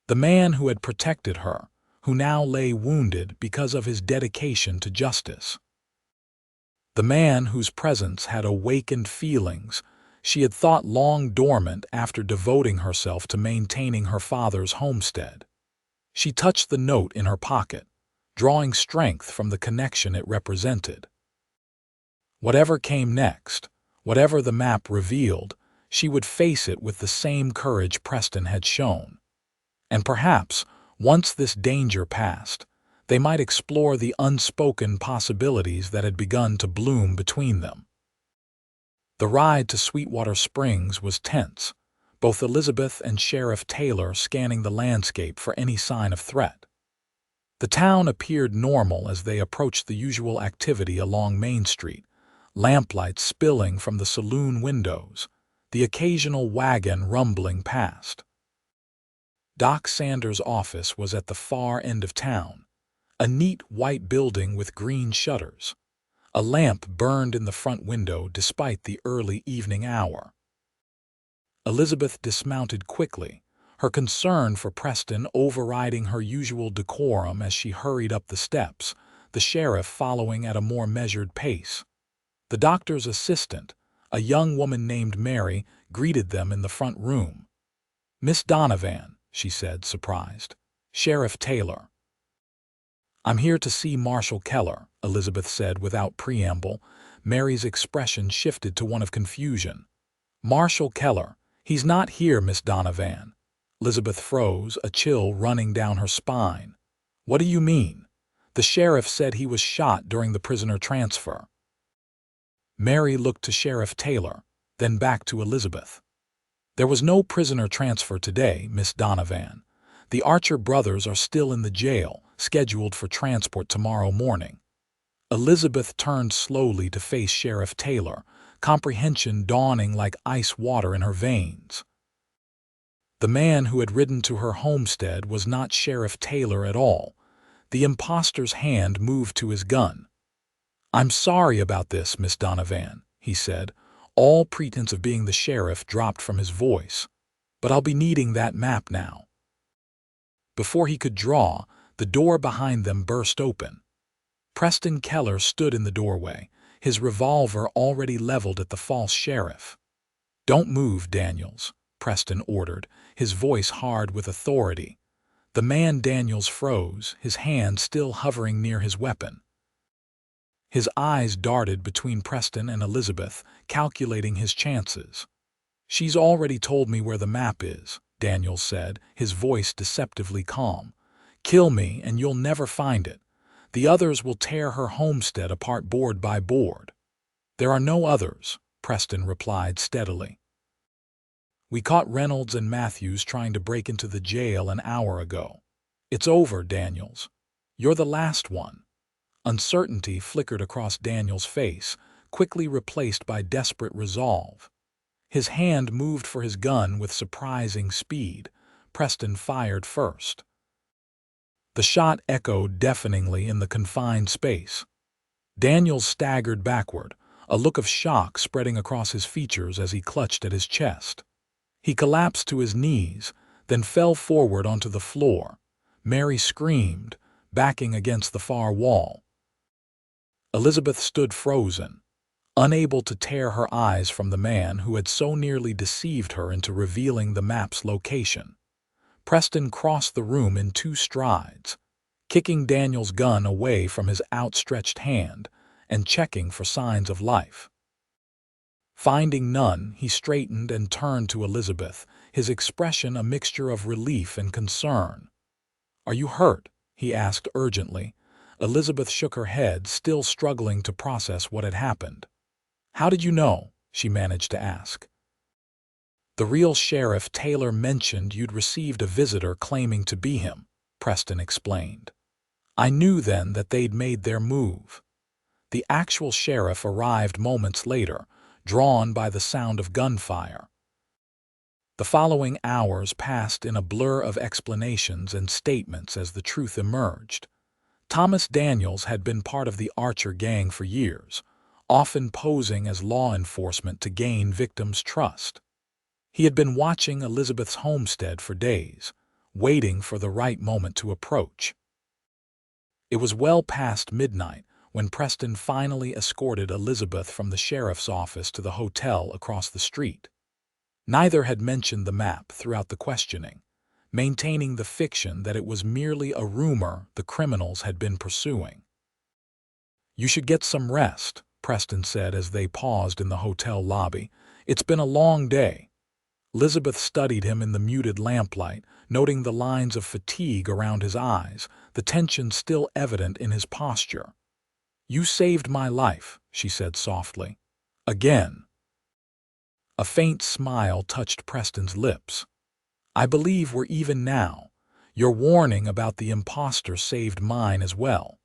The man who had protected her, who now lay wounded because of his dedication to justice. The man whose presence had awakened feelings she had thought long dormant after devoting herself to maintaining her father's homestead. She touched the note in her pocket, drawing strength from the connection it represented. Whatever came next, whatever the map revealed, she would face it with the same courage Preston had shown. And perhaps, once this danger passed, they might explore the unspoken possibilities that had begun to bloom between them. The ride to Sweetwater Springs was tense, both Elizabeth and Sheriff Taylor scanning the landscape for any sign of threat. The town appeared normal as they approached the usual activity along Main Street, lamplight spilling from the saloon windows, the occasional wagon rumbling past. Doc Sanders' office was at the far end of town, a neat white building with green shutters. A lamp burned in the front window despite the early evening hour. Elizabeth dismounted quickly, her concern for Preston overriding her usual decorum as she hurried up the steps, the sheriff following at a more measured pace. The doctor's assistant, a young woman named Mary, greeted them in the front room. Miss Donovan, she said, surprised. Sheriff Taylor. I'm here to see Marshal Keller, Elizabeth said without preamble. Mary's expression shifted to one of confusion. Marshal Keller, he's not here, Miss Donovan. Elizabeth froze, a chill running down her spine. What do you mean? The sheriff said he was shot during the prisoner transfer. Mary looked to Sheriff Taylor, then back to Elizabeth. There was no prisoner transfer today, Miss Donovan. The Archer brothers are still in the jail, scheduled for transport tomorrow morning. Elizabeth turned slowly to face Sheriff Taylor, comprehension dawning like ice water in her veins. The man who had ridden to her homestead was not Sheriff Taylor at all. The impostor's hand moved to his gun. "I'm sorry about this, Miss Donovan," he said. All pretense of being the sheriff dropped from his voice. "But I'll be needing that map now." Before he could draw, the door behind them burst open. Preston Keller stood in the doorway, his revolver already leveled at the false sheriff. "Don't move, Daniels," Preston ordered, his voice hard with authority. The man Daniels froze, his hand still hovering near his weapon. His eyes darted between Preston and Elizabeth, calculating his chances. "She's already told me where the map is," Daniels said, his voice deceptively calm. "Kill me and you'll never find it. The others will tear her homestead apart board by board." "There are no others," Preston replied steadily. "We caught Reynolds and Matthews trying to break into the jail an hour ago. It's over, Daniels. You're the last one." Uncertainty flickered across Daniels' face, quickly replaced by desperate resolve. His hand moved for his gun with surprising speed. Preston fired first. The shot echoed deafeningly in the confined space. Daniels staggered backward, a look of shock spreading across his features as he clutched at his chest. He collapsed to his knees, then fell forward onto the floor. Mary screamed, backing against the far wall. Elizabeth stood frozen, unable to tear her eyes from the man who had so nearly deceived her into revealing the map's location. Preston crossed the room in 2 strides, kicking Daniel's gun away from his outstretched hand and checking for signs of life. Finding none, he straightened and turned to Elizabeth, his expression a mixture of relief and concern. "Are you hurt?" he asked urgently. Elizabeth shook her head, still struggling to process what had happened. "How did you know?" she managed to ask. "The real Sheriff Taylor mentioned you'd received a visitor claiming to be him," Preston explained. "I knew then that they'd made their move." The actual sheriff arrived moments later, drawn by the sound of gunfire. The following hours passed in a blur of explanations and statements as the truth emerged. Thomas Daniels had been part of the Archer gang for years, often posing as law enforcement to gain victims' trust. He had been watching Elizabeth's homestead for days, waiting for the right moment to approach. It was well past midnight when Preston finally escorted Elizabeth from the sheriff's office to the hotel across the street. Neither had mentioned the map throughout the questioning, maintaining the fiction that it was merely a rumor the criminals had been pursuing. "You should get some rest," Preston said as they paused in the hotel lobby. "It's been a long day." Elizabeth studied him in the muted lamplight, noting the lines of fatigue around his eyes, the tension still evident in his posture. "You saved my life," she said softly. "Again." A faint smile touched Preston's lips. "I believe we're even now. Your warning about the impostor saved mine as well."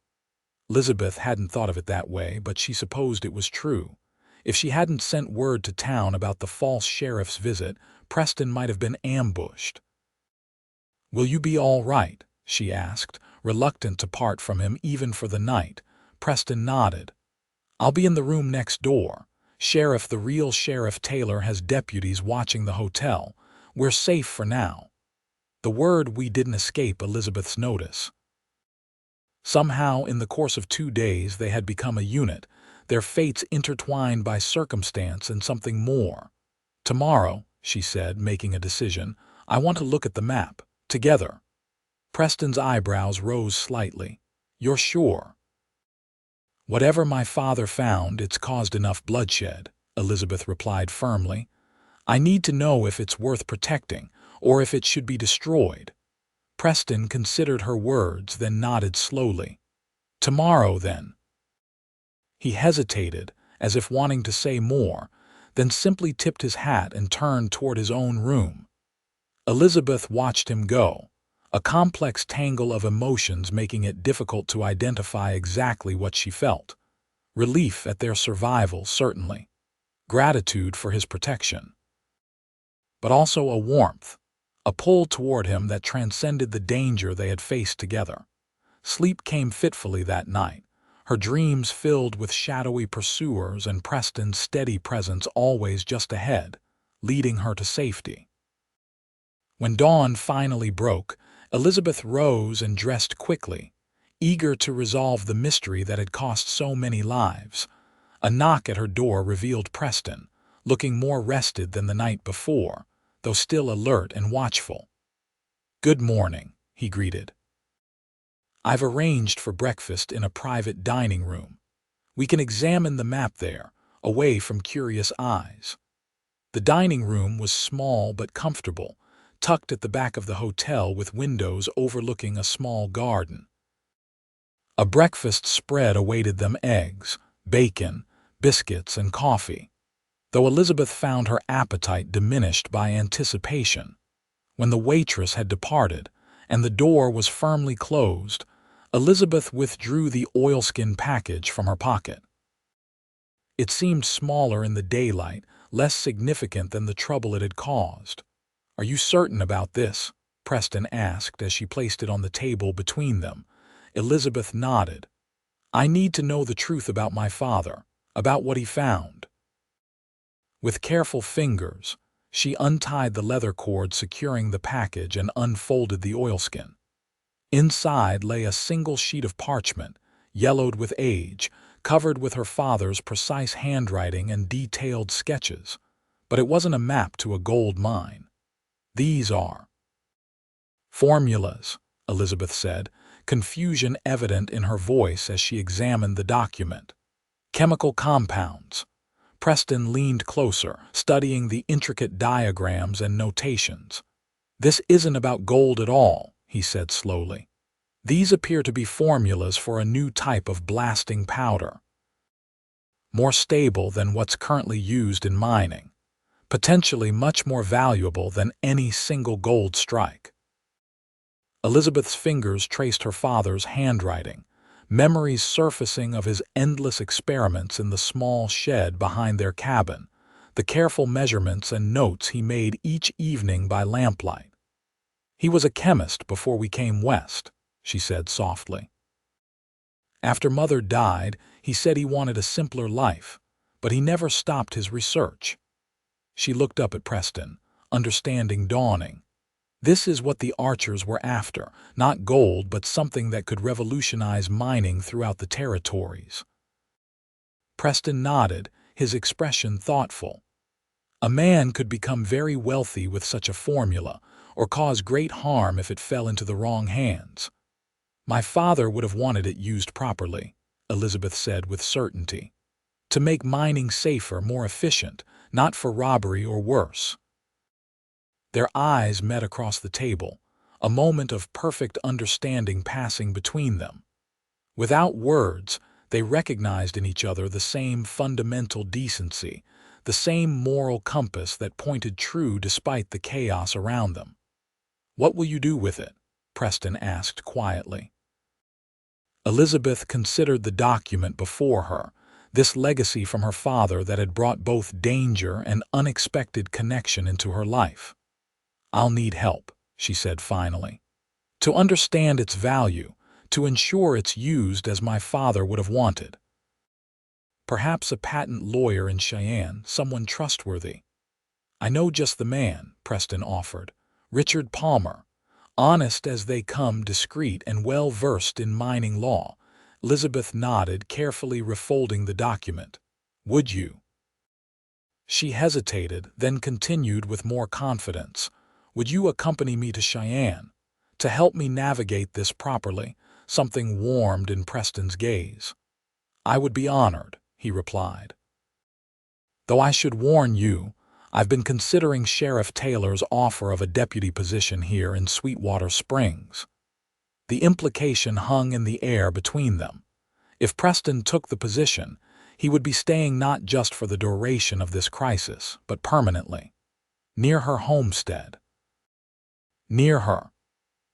Elizabeth hadn't thought of it that way, but she supposed it was true. If she hadn't sent word to town about the false sheriff's visit, Preston might have been ambushed. "Will you be all right?" she asked, reluctant to part from him even for the night. Preston nodded. "I'll be in the room next door. The real Sheriff Taylor has deputies watching the hotel. We're safe for now." The word "we" didn't escape Elizabeth's notice. Somehow, in the course of 2 days, they had become a unit, their fates intertwined by circumstance and something more. "Tomorrow," she said, making a decision, "I want to look at the map, together." Preston's eyebrows rose slightly. "You're sure?" "Whatever my father found, it's caused enough bloodshed," Elizabeth replied firmly. "I need to know if it's worth protecting, or if it should be destroyed. Preston considered her words, then nodded slowly. Tomorrow, then. He hesitated, as if wanting to say more, then simply tipped his hat and turned toward his own room. Elizabeth watched him go, a complex tangle of emotions making it difficult to identify exactly what she felt. Relief at their survival, certainly. Gratitude for his protection. But also a warmth, a pull toward him that transcended the danger they had faced together. Sleep came fitfully that night, her dreams filled with shadowy pursuers and Preston's steady presence always just ahead, leading her to safety. When dawn finally broke, Elizabeth rose and dressed quickly, eager to resolve the mystery that had cost so many lives. A knock at her door revealed Preston, looking more rested than the night before, though still alert and watchful. "Good morning," he greeted. "I've arranged for breakfast in a private dining room. We can examine the map there, away from curious eyes." The dining room was small but comfortable, tucked at the back of the hotel with windows overlooking a small garden. A breakfast spread awaited them: eggs, bacon, biscuits, and coffee, though Elizabeth found her appetite diminished by anticipation. When the waitress had departed and the door was firmly closed, Elizabeth withdrew the oilskin package from her pocket. It seemed smaller in the daylight, less significant than the trouble it had caused. "Are you certain about this?" Preston asked as she placed it on the table between them. Elizabeth nodded. "I need to know the truth about my father, about what he found." With careful fingers, she untied the leather cord securing the package and unfolded the oilskin. Inside lay a single sheet of parchment, yellowed with age, covered with her father's precise handwriting and detailed sketches. But it wasn't a map to a gold mine. "These are formulas," Elizabeth said, confusion evident in her voice as she examined the document. "Chemical compounds." Preston leaned closer, studying the intricate diagrams and notations. "This isn't about gold at all," he said slowly. "These appear to be formulas for a new type of blasting powder, more stable than what's currently used in mining, potentially much more valuable than any single gold strike." Elizabeth's fingers traced her father's handwriting, memories surfacing of his endless experiments in the small shed behind their cabin, the careful measurements and notes he made each evening by lamplight. "He was a chemist before we came west," she said softly. "After Mother died, he said he wanted a simpler life, but he never stopped his research." She looked up at Preston, understanding dawning. This is what the Archers were after, not gold but something that could revolutionize mining throughout the territories. Preston nodded, his expression thoughtful. "A man could become very wealthy with such a formula, or cause great harm if it fell into the wrong hands. My father would have wanted it used properly," Elizabeth said with certainty. "To make mining safer, more efficient, not for robbery or worse." Their eyes met across the table, a moment of perfect understanding passing between them. Without words, they recognized in each other the same fundamental decency, the same moral compass that pointed true despite the chaos around them. "What will you do with it?" Preston asked quietly. Elizabeth considered the document before her, this legacy from her father that had brought both danger and unexpected connection into her life. "I'll need help," she said finally. "To understand its value, to ensure it's used as my father would have wanted. Perhaps a patent lawyer in Cheyenne, someone trustworthy." "I know just the man," Preston offered. "Richard Palmer. Honest as they come, discreet and well-versed in mining law." Elizabeth nodded, carefully refolding the document. "Would you?" She hesitated, then continued with more confidence. "Would you accompany me to Cheyenne, to help me navigate this properly?" Something warmed in Preston's gaze. "I would be honored," he replied. "Though I should warn you, I've been considering Sheriff Taylor's offer of a deputy position here in Sweetwater Springs." The implication hung in the air between them. If Preston took the position, he would be staying not just for the duration of this crisis, but permanently. Near her homestead. Near her.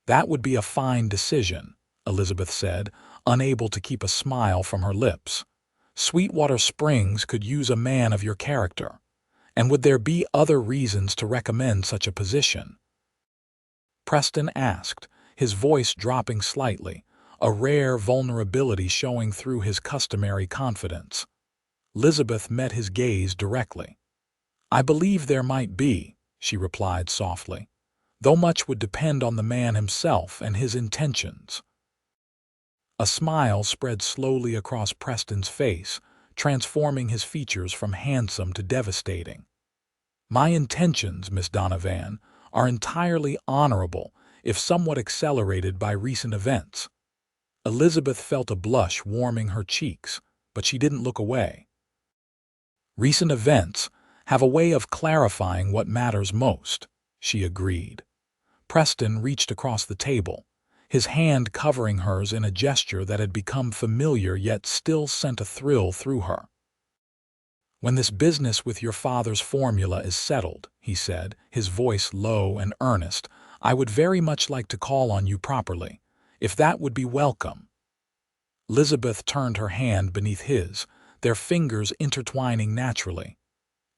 That would be a fine decision, Elizabeth said, unable to keep a smile from her lips. Sweetwater Springs could use a man of your character. And would there be other reasons to recommend such a position? Preston asked, his voice dropping slightly, a rare vulnerability showing through his customary confidence. Elizabeth met his gaze directly. "I believe there might be," she replied softly, "though much would depend on the man himself and his intentions." A smile spread slowly across Preston's face, transforming his features from handsome to devastating. "My intentions, Miss Donovan, are entirely honorable, if somewhat accelerated by recent events." Elizabeth felt a blush warming her cheeks, but she didn't look away. "Recent events have a way of clarifying what matters most," she agreed. Preston reached across the table, his hand covering hers in a gesture that had become familiar yet still sent a thrill through her. "When this business with your father's formula is settled," he said, his voice low and earnest, "I would very much like to call on you properly, if that would be welcome." Elizabeth turned her hand beneath his, their fingers intertwining naturally.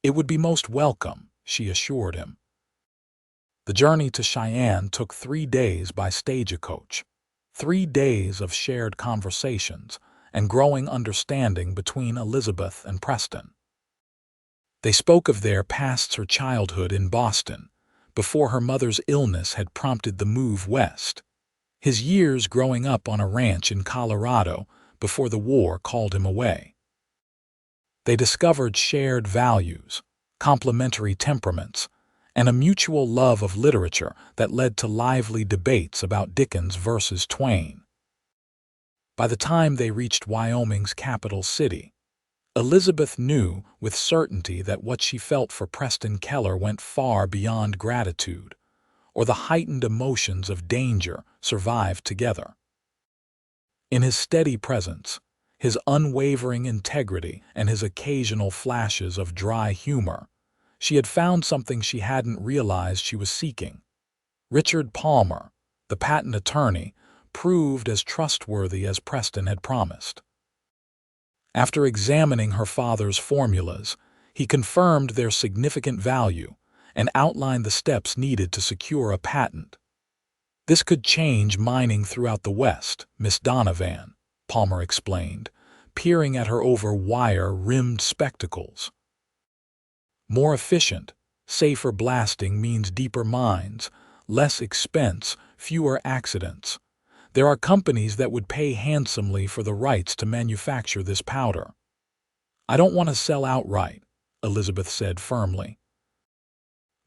"It would be most welcome," she assured him. The journey to Cheyenne took 3 days by stagecoach. 3 days of shared conversations and growing understanding between Elizabeth and Preston. They spoke of their pasts, her childhood in Boston, before her mother's illness had prompted the move west. His years growing up on a ranch in Colorado before the war called him away. They discovered shared values, complementary temperaments, and a mutual love of literature that led to lively debates about Dickens versus Twain. By the time they reached Wyoming's capital city, Elizabeth knew with certainty that what she felt for Preston Keller went far beyond gratitude, or the heightened emotions of danger survived together. In his steady presence, his unwavering integrity, and his occasional flashes of dry humor, she had found something she hadn't realized she was seeking. Richard Palmer, the patent attorney, proved as trustworthy as Preston had promised. After examining her father's formulas, he confirmed their significant value and outlined the steps needed to secure a patent. "This could change mining throughout the West, Miss Donovan," Palmer explained, peering at her over wire-rimmed spectacles. "More efficient, safer blasting means deeper mines, less expense, fewer accidents. There are companies that would pay handsomely for the rights to manufacture this powder." "I don't want to sell outright," Elizabeth said firmly.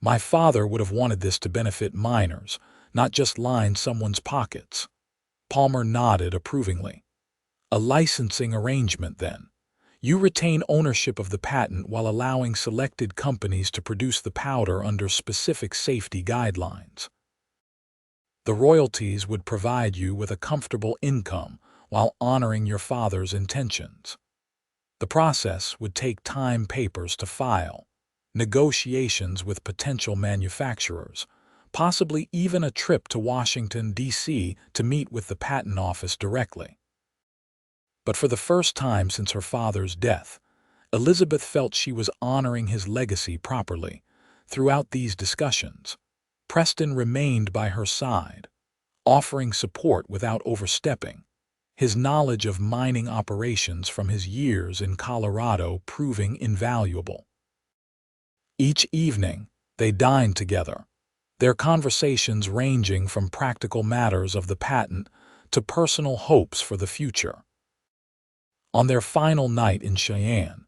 "My father would have wanted this to benefit miners, not just line someone's pockets." Palmer nodded approvingly. "A licensing arrangement, then. You retain ownership of the patent while allowing selected companies to produce the powder under specific safety guidelines. The royalties would provide you with a comfortable income while honoring your father's intentions. The process would take time, papers to file, negotiations with potential manufacturers, possibly even a trip to Washington, D.C. to meet with the patent office directly." But for the first time since her father's death, Elizabeth felt she was honoring his legacy properly. Throughout these discussions, Preston remained by her side, offering support without overstepping, his knowledge of mining operations from his years in Colorado proving invaluable. Each evening, they dined together, their conversations ranging from practical matters of the patent to personal hopes for the future. On their final night in Cheyenne,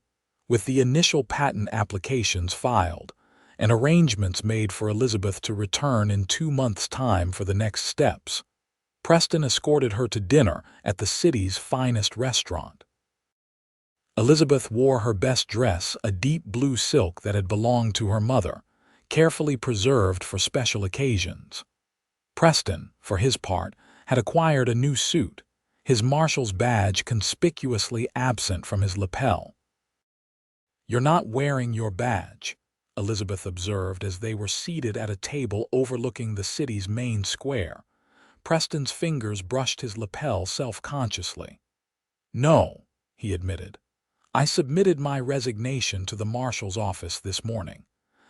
with the initial patent applications filed and arrangements made for Elizabeth to return in 2 months' time for the next steps, Preston escorted her to dinner at the city's finest restaurant. Elizabeth wore her best dress, a deep blue silk that had belonged to her mother, carefully preserved for special occasions. Preston, for his part, had acquired a new suit, his marshal's badge conspicuously absent from his lapel. "You're not wearing your badge," Elizabeth observed as they were seated at a table overlooking the city's main square. Preston's fingers brushed his lapel self-consciously. "No," he admitted. "I submitted my resignation to the marshal's office this morning."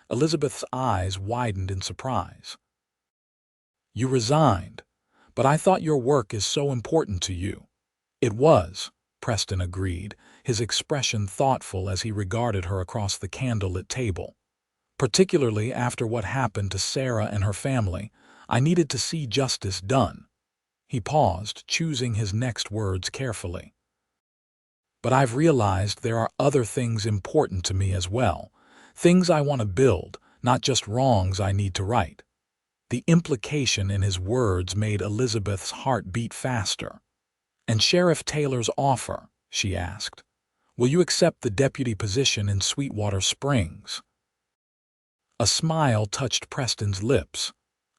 Elizabeth's eyes widened in surprise. "You resigned, but I thought your work is so important to you." "It was," Preston agreed, his expression thoughtful as he regarded her across the candlelit table. "Particularly after what happened to Sarah and her family, I needed to see justice done." He paused, choosing his next words carefully. "But I've realized there are other things important to me as well, things I want to build, not just wrongs I need to right." The implication in his words made Elizabeth's heart beat faster. "And Sheriff Taylor's offer?" she asked. "Will you accept the deputy position in Sweetwater Springs?" A smile touched Preston's lips.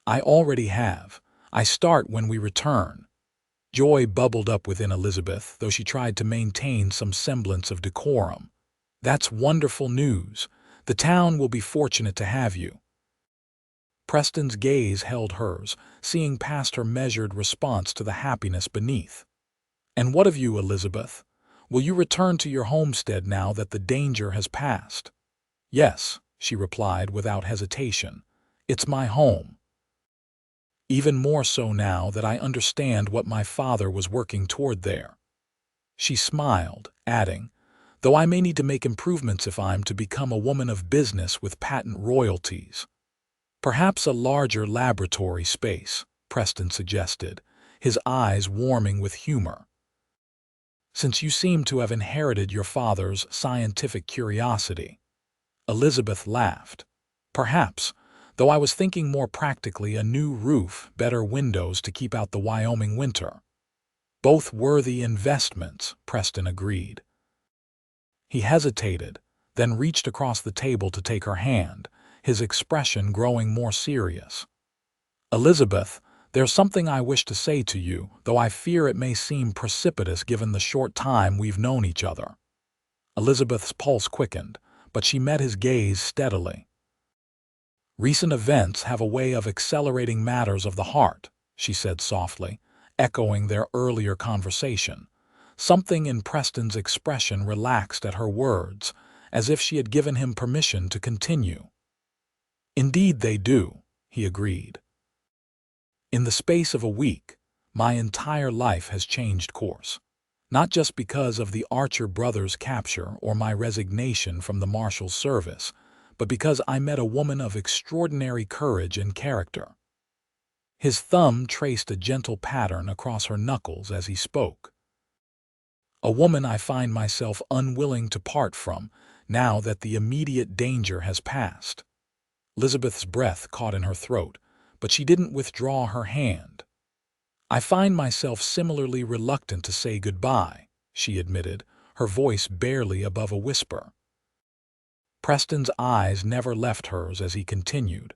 "I already have. I start when we return." Joy bubbled up within Elizabeth, though she tried to maintain some semblance of decorum. "That's wonderful news. The town will be fortunate to have you." Preston's gaze held hers, seeing past her measured response to the happiness beneath. "And what of you, Elizabeth? Will you return to your homestead now that the danger has passed?" "Yes," she replied without hesitation. "It's my home. Even more so now that I understand what my father was working toward there." She smiled, adding, "Though I may need to make improvements if I'm to become a woman of business with patent royalties." "Perhaps a larger laboratory space," Preston suggested, his eyes warming with humor. "Since you seem to have inherited your father's scientific curiosity." Elizabeth laughed. "Perhaps, though I was thinking more practically, a new roof, better windows to keep out the Wyoming winter." "Both worthy investments," Preston agreed. He hesitated, then reached across the table to take her hand, his expression growing more serious. "Elizabeth, there's something I wish to say to you, though I fear it may seem precipitous given the short time we've known each other." Elizabeth's pulse quickened, but she met his gaze steadily. "Recent events have a way of accelerating matters of the heart," she said softly, echoing their earlier conversation. Something in Preston's expression relaxed at her words, as if she had given him permission to continue. "Indeed they do," he agreed. "In the space of a week, my entire life has changed course. Not just because of the Archer brothers' capture or my resignation from the Marshal's service, but because I met a woman of extraordinary courage and character." His thumb traced a gentle pattern across her knuckles as he spoke. "A woman I find myself unwilling to part from now that the immediate danger has passed." Elizabeth's breath caught in her throat, but she didn't withdraw her hand. "I find myself similarly reluctant to say goodbye," she admitted, her voice barely above a whisper. Preston's eyes never left hers as he continued.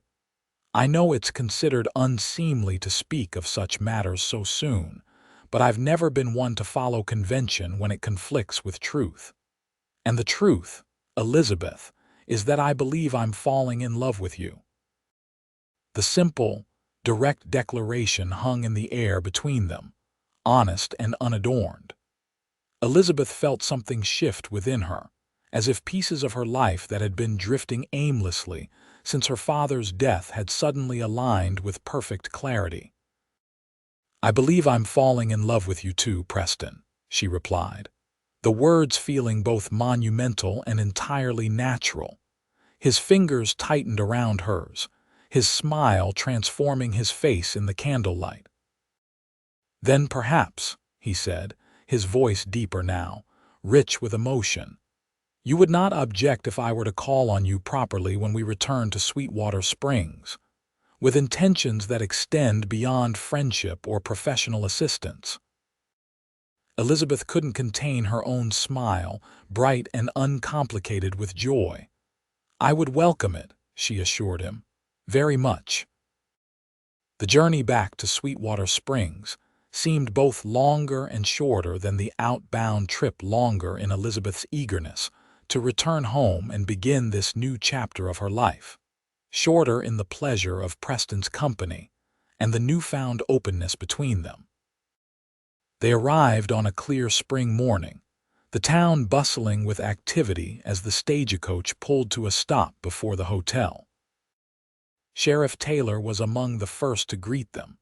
"I know it's considered unseemly to speak of such matters so soon, but I've never been one to follow convention when it conflicts with truth. And the truth, Elizabeth, is that I believe I'm falling in love with you." The simple, direct declaration hung in the air between them, honest and unadorned. Elizabeth felt something shift within her, as if pieces of her life that had been drifting aimlessly since her father's death had suddenly aligned with perfect clarity. "I believe I'm falling in love with you too, Preston," she replied, the words feeling both monumental and entirely natural. His fingers tightened around hers, his smile transforming his face in the candlelight. "Then perhaps," he said, his voice deeper now, rich with emotion, "you would not object if I were to call on you properly when we return to Sweetwater Springs, with intentions that extend beyond friendship or professional assistance." Elizabeth couldn't contain her own smile, bright and uncomplicated with joy. "I would welcome it," she assured him. "Very much." The journey back to Sweetwater Springs seemed both longer and shorter than the outbound trip, longer in Elizabeth's eagerness to return home and begin this new chapter of her life, shorter in the pleasure of Preston's company and the newfound openness between them. They arrived on a clear spring morning, the town bustling with activity as the stagecoach pulled to a stop before the hotel. Sheriff Taylor was among the first to greet them,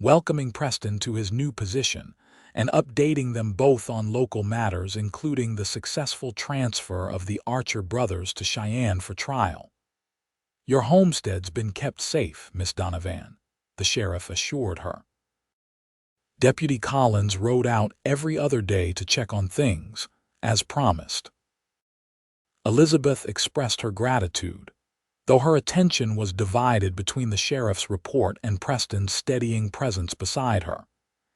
welcoming Preston to his new position and updating them both on local matters, including the successful transfer of the Archer brothers to Cheyenne for trial. "Your homestead's been kept safe, Miss Donovan," the sheriff assured her. Deputy Collins rode out every other day to check on things, as promised. Elizabeth expressed her gratitude, though her attention was divided between the sheriff's report and Preston's steadying presence beside her,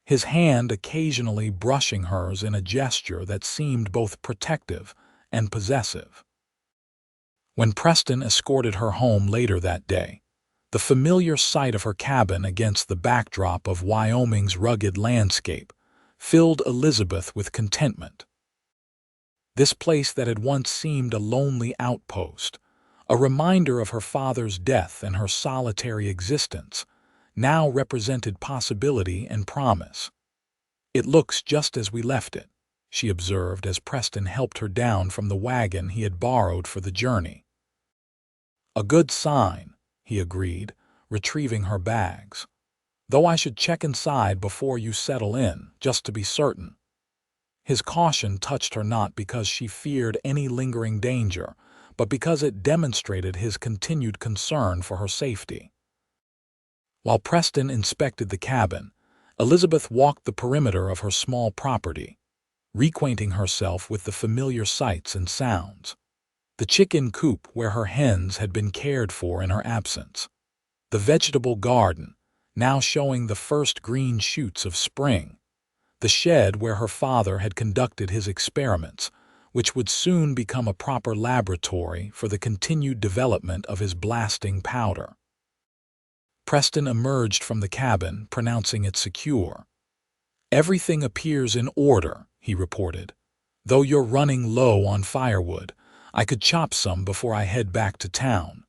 his hand occasionally brushing hers in a gesture that seemed both protective and possessive. When Preston escorted her home later that day, the familiar sight of her cabin against the backdrop of Wyoming's rugged landscape filled Elizabeth with contentment. This place that had once seemed a lonely outpost, a reminder of her father's death and her solitary existence, now represented possibility and promise. "It looks just as we left it," she observed as Preston helped her down from the wagon he had borrowed for the journey. "A good sign," he agreed, retrieving her bags. "Though I should check inside before you settle in, just to be certain." His caution touched her not because she feared any lingering danger, but because it demonstrated his continued concern for her safety. While Preston inspected the cabin, Elizabeth walked the perimeter of her small property, reacquainting herself with the familiar sights and sounds. The chicken coop where her hens had been cared for in her absence. The vegetable garden, now showing the first green shoots of spring. The shed where her father had conducted his experiments, which would soon become a proper laboratory for the continued development of his blasting powder. Preston emerged from the cabin, pronouncing it secure. "Everything appears in order," he reported. "Though you're running low on firewood, I could chop some before I head back to town."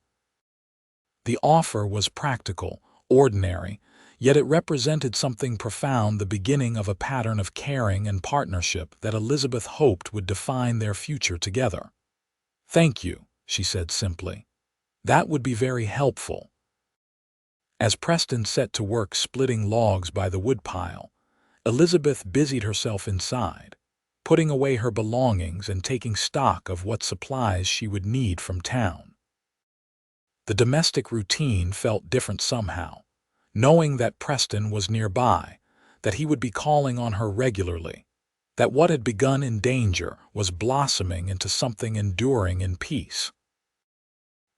The offer was practical, ordinary, yet it represented something profound, the beginning of a pattern of caring and partnership that Elizabeth hoped would define their future together. "Thank you," she said simply. "That would be very helpful." As Preston set to work splitting logs by the woodpile, Elizabeth busied herself inside, putting away her belongings and taking stock of what supplies she would need from town. The domestic routine felt different somehow, knowing that Preston was nearby, that he would be calling on her regularly, that what had begun in danger was blossoming into something enduring in peace.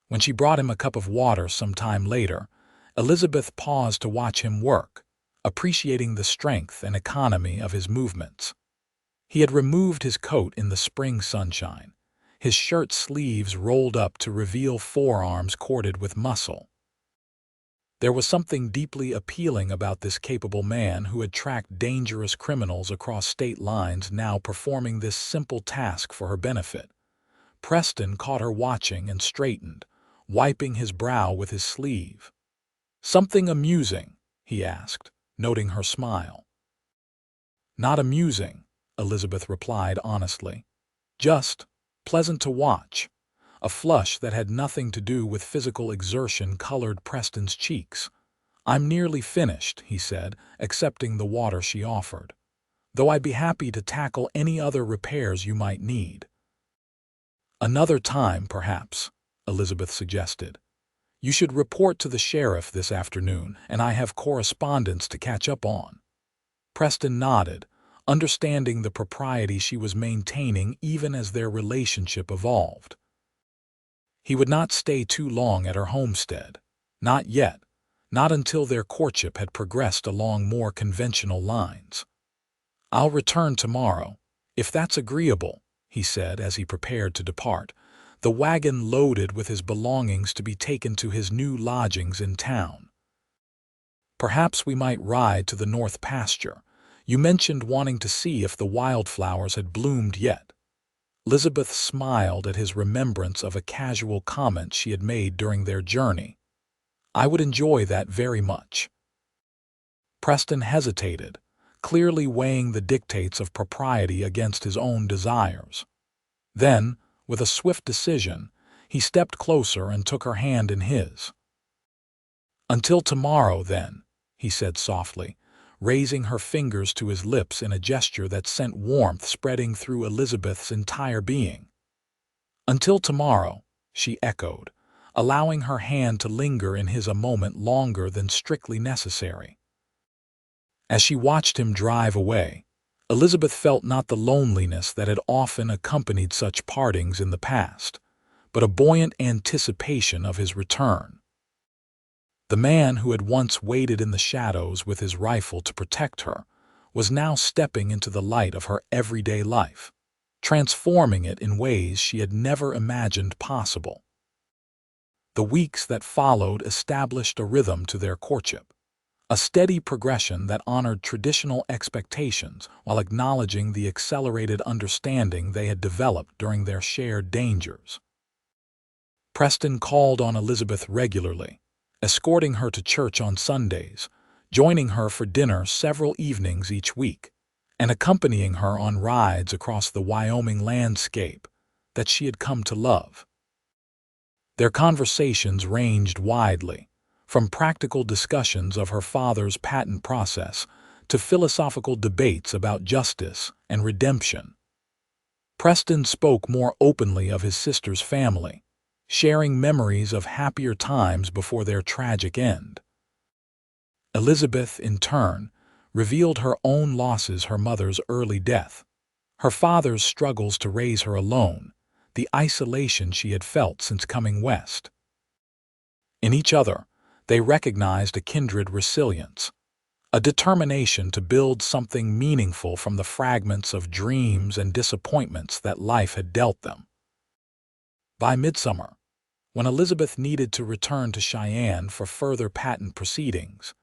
When she brought him a cup of water some time later, Elizabeth paused to watch him work, appreciating the strength and economy of his movements. He had removed his coat in the spring sunshine, his shirt sleeves rolled up to reveal forearms corded with muscle. There was something deeply appealing about this capable man who had tracked dangerous criminals across state lines, now performing this simple task for her benefit. Preston caught her watching and straightened, wiping his brow with his sleeve. "Something amusing?" he asked, noting her smile. "Not amusing," Elizabeth replied honestly. "Just pleasant to watch." A flush that had nothing to do with physical exertion colored Preston's cheeks. "I'm nearly finished," he said, accepting the water she offered. "Though I'd be happy to tackle any other repairs you might need." "Another time, perhaps," Elizabeth suggested. "You should report to the sheriff this afternoon, and I have correspondence to catch up on." Preston nodded, understanding the propriety she was maintaining even as their relationship evolved. He would not stay too long at her homestead. Not yet. Not until their courtship had progressed along more conventional lines. "I'll return tomorrow, if that's agreeable," he said as he prepared to depart, the wagon loaded with his belongings to be taken to his new lodgings in town. "Perhaps we might ride to the north pasture. You mentioned wanting to see if the wildflowers had bloomed yet." Elizabeth smiled at his remembrance of a casual comment she had made during their journey. "I would enjoy that very much." Preston hesitated, clearly weighing the dictates of propriety against his own desires. Then, with a swift decision, he stepped closer and took her hand in his. "Until tomorrow, then," he said softly, raising her fingers to his lips in a gesture that sent warmth spreading through Elizabeth's entire being. "Until tomorrow," she echoed, allowing her hand to linger in his a moment longer than strictly necessary. As she watched him drive away, Elizabeth felt not the loneliness that had often accompanied such partings in the past, but a buoyant anticipation of his return. The man who had once waited in the shadows with his rifle to protect her was now stepping into the light of her everyday life, transforming it in ways she had never imagined possible. The weeks that followed established a rhythm to their courtship, a steady progression that honored traditional expectations while acknowledging the accelerated understanding they had developed during their shared dangers. Preston called on Elizabeth regularly, escorting her to church on Sundays, joining her for dinner several evenings each week, and accompanying her on rides across the Wyoming landscape that she had come to love. Their conversations ranged widely, from practical discussions of her father's patent process to philosophical debates about justice and redemption. Preston spoke more openly of his sister's family, sharing memories of happier times before their tragic end. Elizabeth, in turn, revealed her own losses: her mother's early death, her father's struggles to raise her alone, the isolation she had felt since coming west. In each other, they recognized a kindred resilience, a determination to build something meaningful from the fragments of dreams and disappointments that life had dealt them. By midsummer, when Elizabeth needed to return to Cheyenne for further patent proceedings,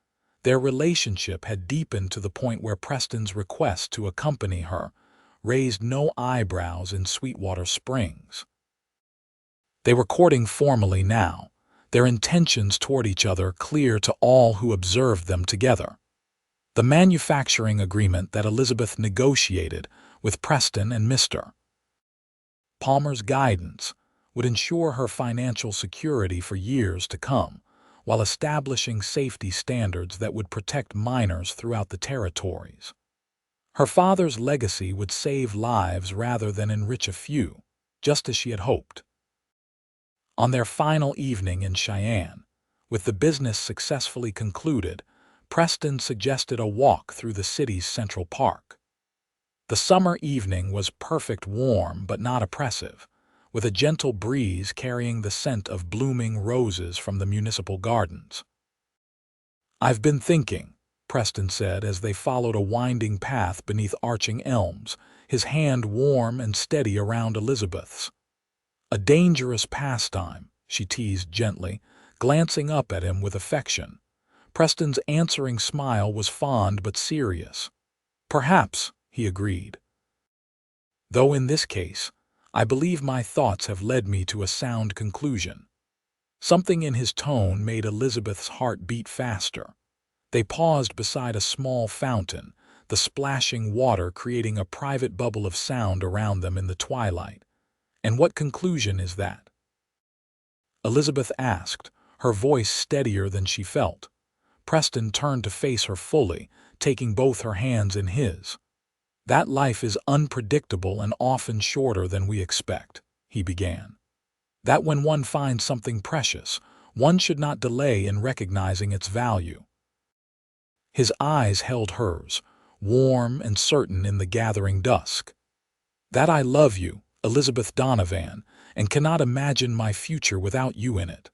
their relationship had deepened to the point where Preston's request to accompany her raised no eyebrows in Sweetwater Springs. They were courting formally now, their intentions toward each other clear to all who observed them together. The manufacturing agreement that Elizabeth negotiated with Preston and Mr. Palmer's guidance would ensure her financial security for years to come, while establishing safety standards that would protect minors throughout the territories. Her father's legacy would save lives rather than enrich a few, just as she had hoped. On their final evening in Cheyenne, with the business successfully concluded, Preston suggested a walk through the city's Central Park. The summer evening was perfect, warm but not oppressive, with a gentle breeze carrying the scent of blooming roses from the municipal gardens. "I've been thinking," Preston said as they followed a winding path beneath arching elms, his hand warm and steady around Elizabeth's. "A dangerous pastime," she teased gently, glancing up at him with affection. Preston's answering smile was fond but serious. "Perhaps," he agreed. "Though in this case, I believe my thoughts have led me to a sound conclusion." Something in his tone made Elizabeth's heart beat faster. They paused beside a small fountain, the splashing water creating a private bubble of sound around them in the twilight. "And what conclusion is that?" Elizabeth asked, her voice steadier than she felt. Preston turned to face her fully, taking both her hands in his. "That life is unpredictable and often shorter than we expect," he began. "That when one finds something precious, one should not delay in recognizing its value." His eyes held hers, warm and certain in the gathering dusk. "That I love you, Elizabeth Donovan, and cannot imagine my future without you in it."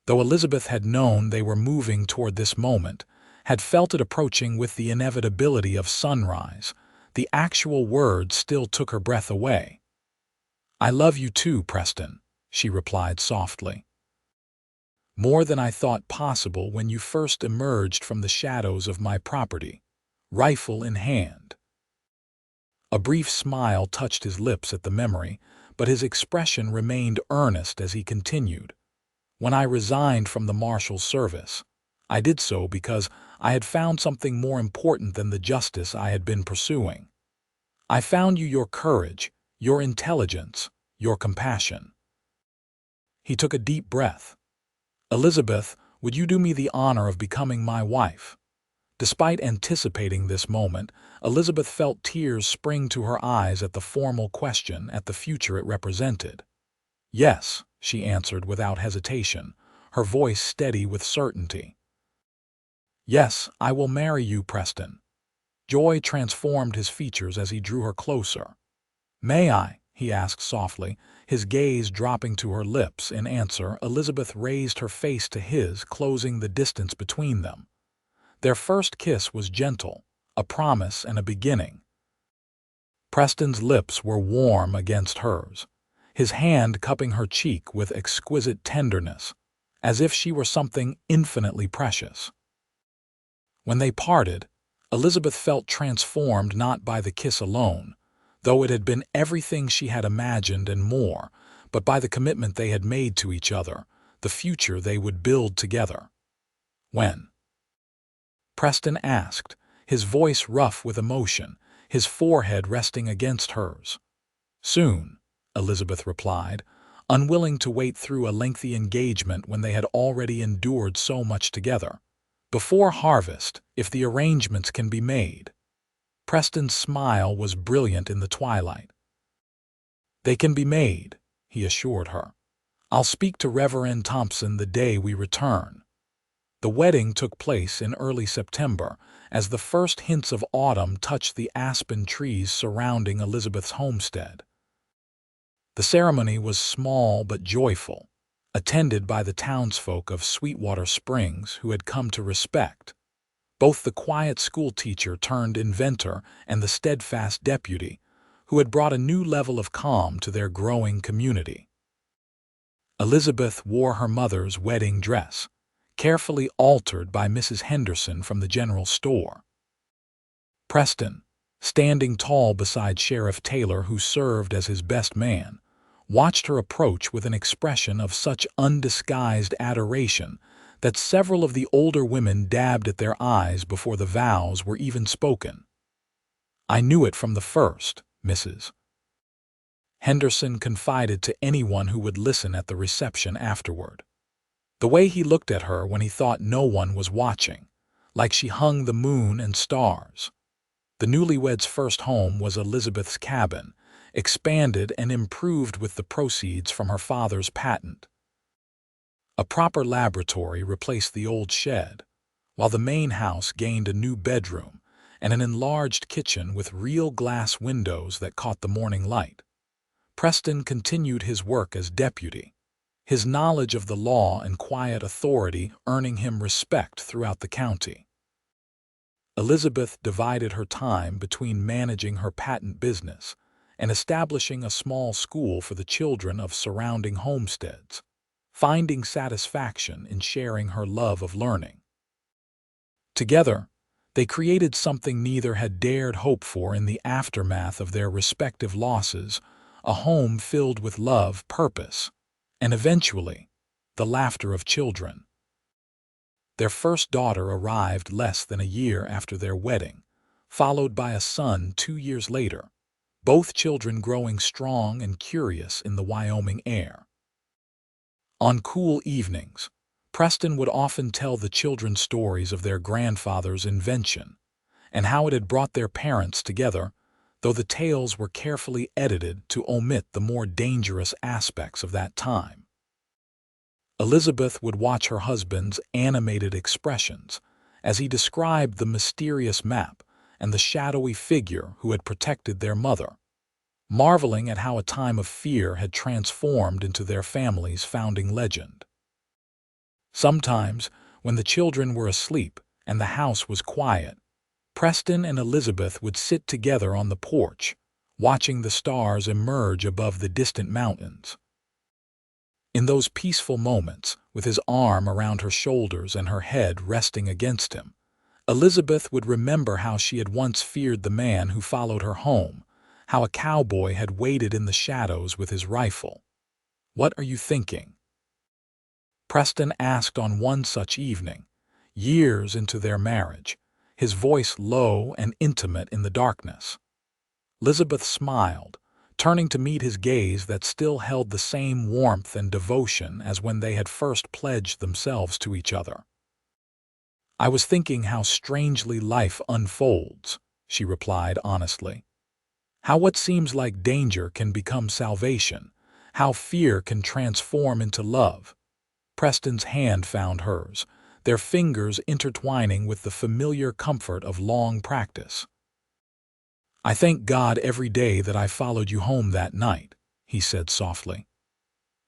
Though Elizabeth had known they were moving toward this moment, had felt it approaching with the inevitability of sunrise. The actual words still took her breath away. "I love you too, Preston," she replied softly. "More than I thought possible when you first emerged from the shadows of my property, rifle in hand." A brief smile touched his lips at the memory, but his expression remained earnest as he continued. "When I resigned from the Marshal's service, I did so because I had found something more important than the justice I had been pursuing. I found you your courage, your intelligence, your compassion." He took a deep breath. "Elizabeth, would you do me the honor of becoming my wife?" Despite anticipating this moment, Elizabeth felt tears spring to her eyes at the formal question, at the future it represented. "Yes," she answered without hesitation, her voice steady with certainty. "Yes, I will marry you, Preston." Joy transformed his features as he drew her closer. "May I?" he asked softly, his gaze dropping to her lips. In answer, Elizabeth raised her face to his, closing the distance between them. Their first kiss was gentle, a promise and a beginning. Preston's lips were warm against hers, his hand cupping her cheek with exquisite tenderness, as if she were something infinitely precious. When they parted, Elizabeth felt transformed not by the kiss alone, though it had been everything she had imagined and more, but by the commitment they had made to each other, the future they would build together. "When?" Preston asked, his voice rough with emotion, his forehead resting against hers. "Soon," Elizabeth replied, unwilling to wait through a lengthy engagement when they had already endured so much together. "Before harvest, if the arrangements can be made." Preston's smile was brilliant in the twilight. "They can be made," he assured her. "I'll speak to Reverend Thompson the day we return." The wedding took place in early September, as the first hints of autumn touched the aspen trees surrounding Elizabeth's homestead. The ceremony was small but joyful, attended by the townsfolk of Sweetwater Springs who had come to respect both the quiet schoolteacher turned inventor and the steadfast deputy, who had brought a new level of calm to their growing community. Elizabeth wore her mother's wedding dress, carefully altered by Mrs. Henderson from the general store. Preston, standing tall beside Sheriff Taylor, who served as his best man, watched her approach with an expression of such undisguised adoration that several of the older women dabbed at their eyes before the vows were even spoken. "I knew it from the first, Mrs. Henderson confided to anyone who would listen at the reception afterward. The way he looked at her when he thought no one was watching, like she hung the moon and stars. The newlyweds' first home was Elizabeth's cabin, expanded and improved with the proceeds from her father's patent. A proper laboratory replaced the old shed, while the main house gained a new bedroom and an enlarged kitchen with real glass windows that caught the morning light. Preston continued his work as deputy, his knowledge of the law and quiet authority earning him respect throughout the county. Elizabeth divided her time between managing her patent business and establishing a small school for the children of surrounding homesteads, finding satisfaction in sharing her love of learning. Together, they created something neither had dared hope for in the aftermath of their respective losses, a home filled with love, purpose, and eventually, the laughter of children. Their first daughter arrived less than a year after their wedding, followed by a son 2 years later, both children growing strong and curious in the Wyoming air. On cool evenings, Preston would often tell the children stories of their grandfather's invention and how it had brought their parents together, though the tales were carefully edited to omit the more dangerous aspects of that time. Elizabeth would watch her husband's animated expressions as he described the mysterious map and the shadowy figure who had protected their mother, marveling at how a time of fear had transformed into their family's founding legend. Sometimes, when the children were asleep and the house was quiet, Preston and Elizabeth would sit together on the porch, watching the stars emerge above the distant mountains. In those peaceful moments, with his arm around her shoulders and her head resting against him, Elizabeth would remember how she had once feared the man who followed her home, how a cowboy had waited in the shadows with his rifle. "What are you thinking?" Preston asked on one such evening, years into their marriage, his voice low and intimate in the darkness. Elizabeth smiled, turning to meet his gaze that still held the same warmth and devotion as when they had first pledged themselves to each other. "I was thinking how strangely life unfolds," she replied honestly. "How what seems like danger can become salvation, how fear can transform into love." Preston's hand found hers, their fingers intertwining with the familiar comfort of long practice. "I thank God every day that I followed you home that night," he said softly.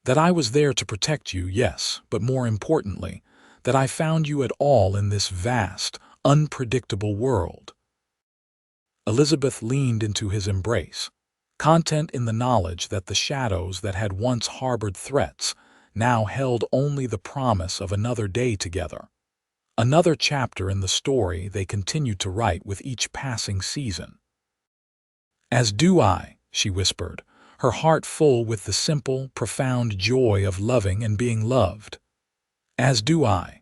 "That I was there to protect you, yes, but more importantly, that I found you at all in this vast, unpredictable world." Elizabeth leaned into his embrace, content in the knowledge that the shadows that had once harbored threats now held only the promise of another day together, another chapter in the story they continued to write with each passing season. "As do I," she whispered, her heart full with the simple, profound joy of loving and being loved. "As do I."